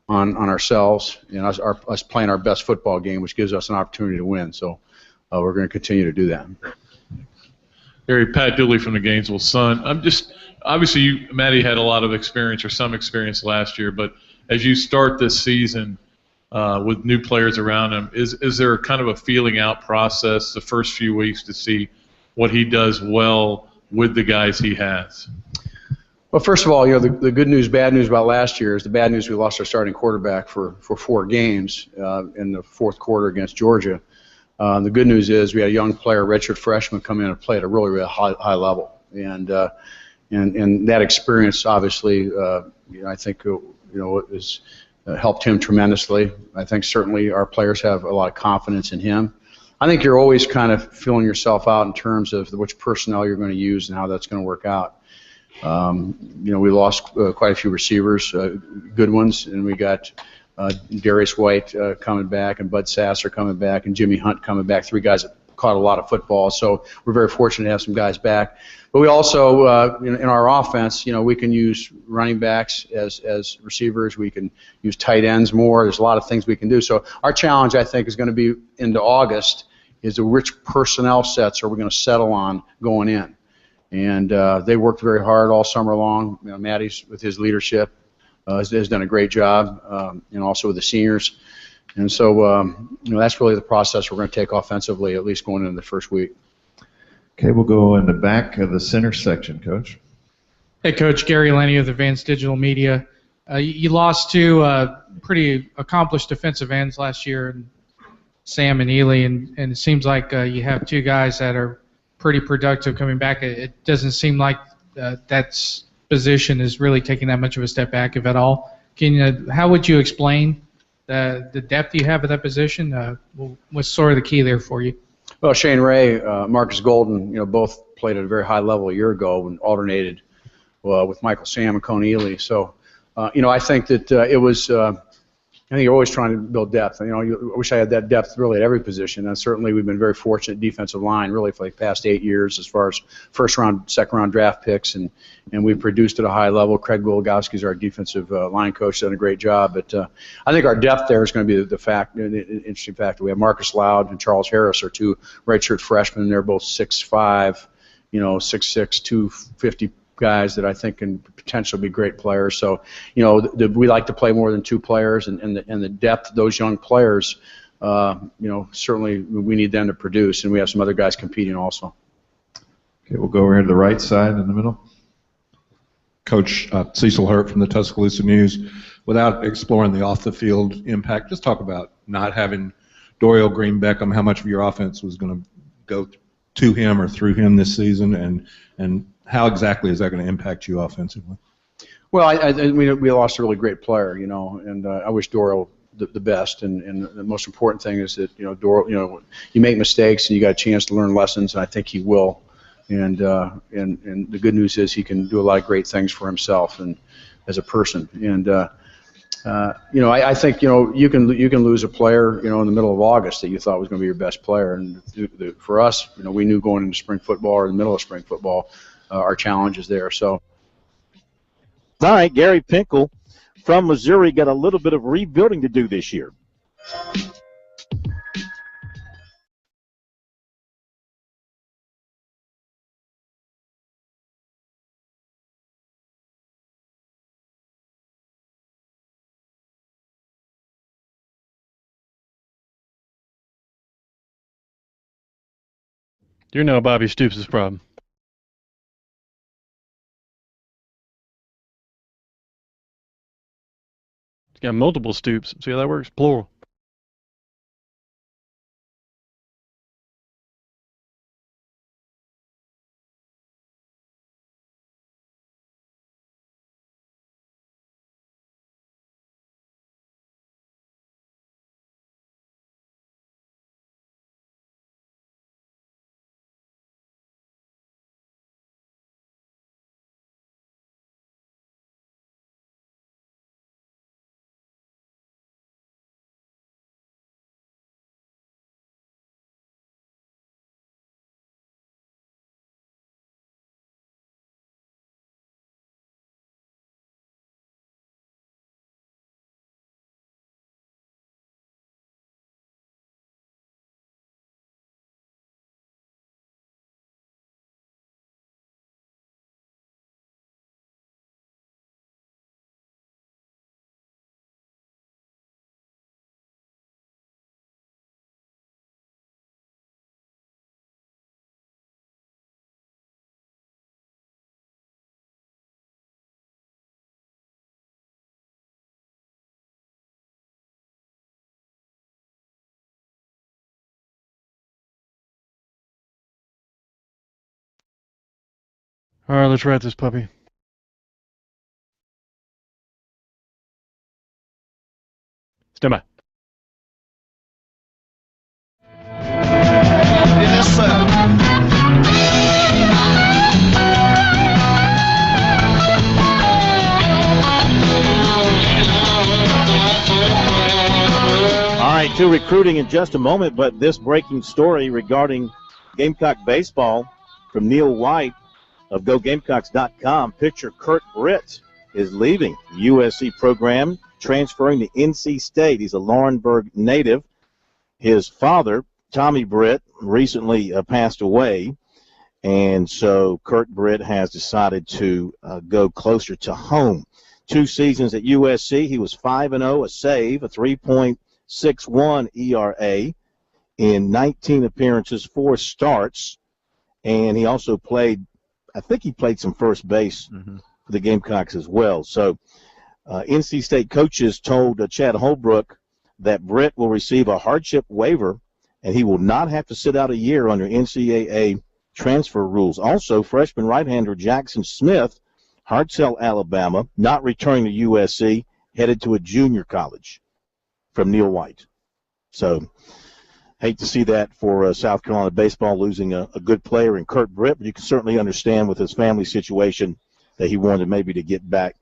on ourselves and us playing our best football game, which gives us an opportunity to win. So we're going to continue to do that. Harry, Pat Dooley from the Gainesville Sun. Obviously, Matty had a lot of experience or some experience last year, but as you start this season with new players around him, is there kind of a feeling out process the first few weeks to see what he does well with the guys he has? Well, first of all, you know, the good news, bad news about last year is the bad news we lost our starting quarterback for 4 games in the fourth quarter against Georgia. The good news is we had a young player, redshirt freshman, come in and play at a really, really high level. And that experience, obviously, you know, I think, you know, has helped him tremendously. I think certainly our players have a lot of confidence in him. I think you're always kind of feeling yourself out in terms of which personnel you're going to use and how that's going to work out. You know, we lost quite a few receivers, good ones, and we got Darius White coming back, and Bud Sasser coming back, and Jimmy Hunt coming back, 3 guys that caught a lot of football. So we're very fortunate to have some guys back. But we also, in our offense, you know, we can use running backs as receivers. We can use tight ends more. There's a lot of things we can do. So our challenge, I think, is going to be into August is which personnel sets are we going to settle on going in. And they worked very hard all summer long. You know, Matty's, with his leadership, has done a great job, and also with the seniors. And so, you know, that's really the process we're going to take offensively, at least going into the first week. Okay, we'll go in the back of the center section, Coach. Hey, Coach. Gary Lenny of Advanced Digital Media. You lost 2 pretty accomplished defensive ends last year, Sam and Ely, and it seems like you have 2 guys that are pretty productive coming back. It doesn't seem like that position is really taking that much of a step back, if at all. How would you explain the depth you have at that position? What's sort of the key there for you? Well, Shane Ray, Marcus Golden, you know, both played at a very high level a year ago and alternated with Michael Sam and Coney Ely. So, you know, I think that it was I think you're always trying to build depth. I wish I had that depth really at every position. And certainly we've been very fortunate defensive line really for the past 8 years as far as first round, second round draft picks, and we've produced at a high level. Craig Wilgowski is our defensive line coach, done a great job. But I think our depth there is going to be the interesting factor. We have Marcus Loud and Charles Harris are two redshirt freshmen. They're both 6'5", 6'6", 250 guys that I think can potentially be great players. So, we like to play more than 2 players, and the depth of those young players, certainly we need them to produce, and we have some other guys competing also. Okay, we'll go over here to the right side in the middle. Coach Cecil Hurt from the Tuscaloosa News. Without exploring the off-the-field impact, just talk about not having Dorial Green Beckham, how much of your offense was going to go to him or through him this season, and how exactly is that going to impact you offensively? Well, we lost a really great player, and I wish Dorial the best. And the most important thing is that Dorial, you make mistakes and you got a chance to learn lessons, and I think he will. And the good news is he can do a lot of great things for himself and as a person. And I think you can lose a player in the middle of August that you thought was going to be your best player. And for us, we knew going into spring football or in the middle of spring football. Our challenge is there. So, all right, Gary Pinkel from Missouri got a little bit of rebuilding to do this year. You're now Bobby Stoops' problem. It's got multiple Stoops. See how that works? Plural. All right, let's write this puppy. Stand by. Yes, sir. All right, to recruiting in just a moment, but this breaking story regarding Gamecock baseball from Neil White of GoGamecocks.com. Pitcher Kurt Britt is leaving the USC program, transferring to NC State. He's a Laurinburg native. His father, Tommy Britt, recently passed away, and so Kurt Britt has decided to go closer to home. 2 seasons at USC, he was 5-0, a save, a 3.61 ERA in 19 appearances, 4 starts, and he also played, I think he played some first base for the Gamecocks as well. So NC State coaches told Chad Holbrook that Britt will receive a hardship waiver and he will not have to sit out a year under NCAA transfer rules. Also, freshman right-hander Jackson Smith, Hartselle, Alabama, not returning to USC, headed to a junior college from Neil White. So hate to see that for South Carolina baseball, losing a good player in Kurt Britt, but you can certainly understand with his family situation that he wanted maybe to get back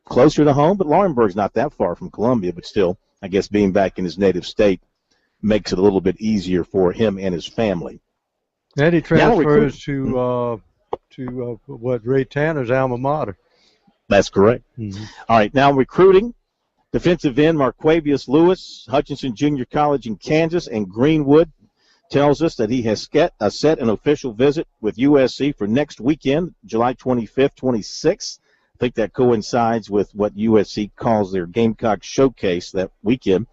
closer to home, but Laurinburg's not that far from Columbia, but still, I guess being back in his native state makes it a little bit easier for him and his family. And he transfers to what, Ray Tanner's alma mater. That's correct. Mm-hmm. All right, now recruiting. Defensive end Marquavius Lewis, Hutchinson Junior College in Kansas, and Greenwood tells us that he has set an official visit with USC for next weekend, July 25th, 26th. I think that coincides with what USC calls their Gamecock Showcase that weekend.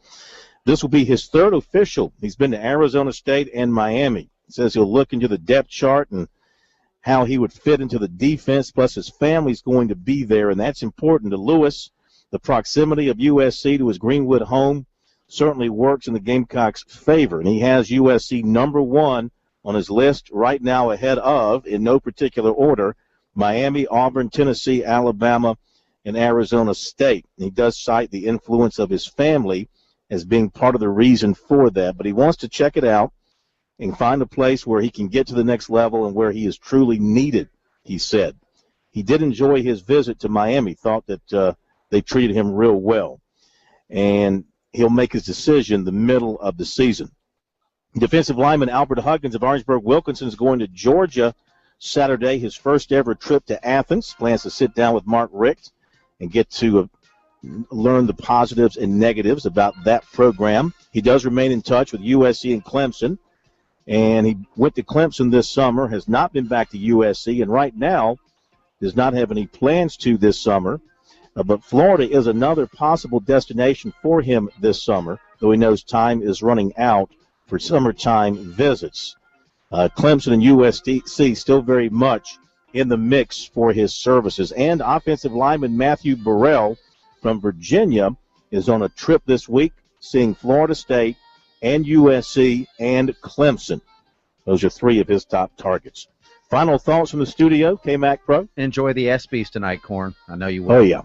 This will be his third official. He's been to Arizona State and Miami. He says he'll look into the depth chart and how he would fit into the defense, plus his family's going to be there, and that's important to Lewis. The proximity of USC to his Greenwood home certainly works in the Gamecocks' favor, and he has USC number 1 on his list right now ahead of, in no particular order, Miami, Auburn, Tennessee, Alabama, and Arizona State. And he does cite the influence of his family as being part of the reason for that, but he wants to check it out and find a place where he can get to the next level and where he is truly needed, he said. He did enjoy his visit to Miami, thought that they treated him real well. And he'll make his decision the middle of the season. Defensive lineman Albert Huggins of Orangeburg-Wilkinson is going to Georgia Saturday, his first ever trip to Athens. Plans to sit down with Mark Richt and get to learn the positives and negatives about that program. He does remain in touch with USC and Clemson. And he went to Clemson this summer, has not been back to USC, and right now does not have any plans to this summer. But Florida is another possible destination for him this summer, though he knows time is running out for summertime visits. Clemson and USC still very much in the mix for his services. And offensive lineman Matthew Burrell from Virginia is on a trip this week, seeing Florida State and USC and Clemson. Those are 3 of his top targets. Final thoughts from the studio, K-Mac Pro? Enjoy the ESPYs tonight, Corn. I know you will. Oh, yeah.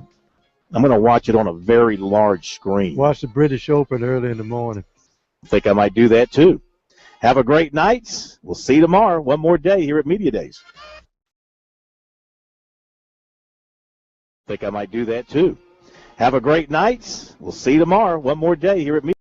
I'm going to watch it on a very large screen. Watch the British Open early in the morning. I think I might do that, too. Have a great night. We'll see you tomorrow. One more day here at Media Days. I think I might do that, too. Have a great night. We'll see you tomorrow. One more day here at Media Days.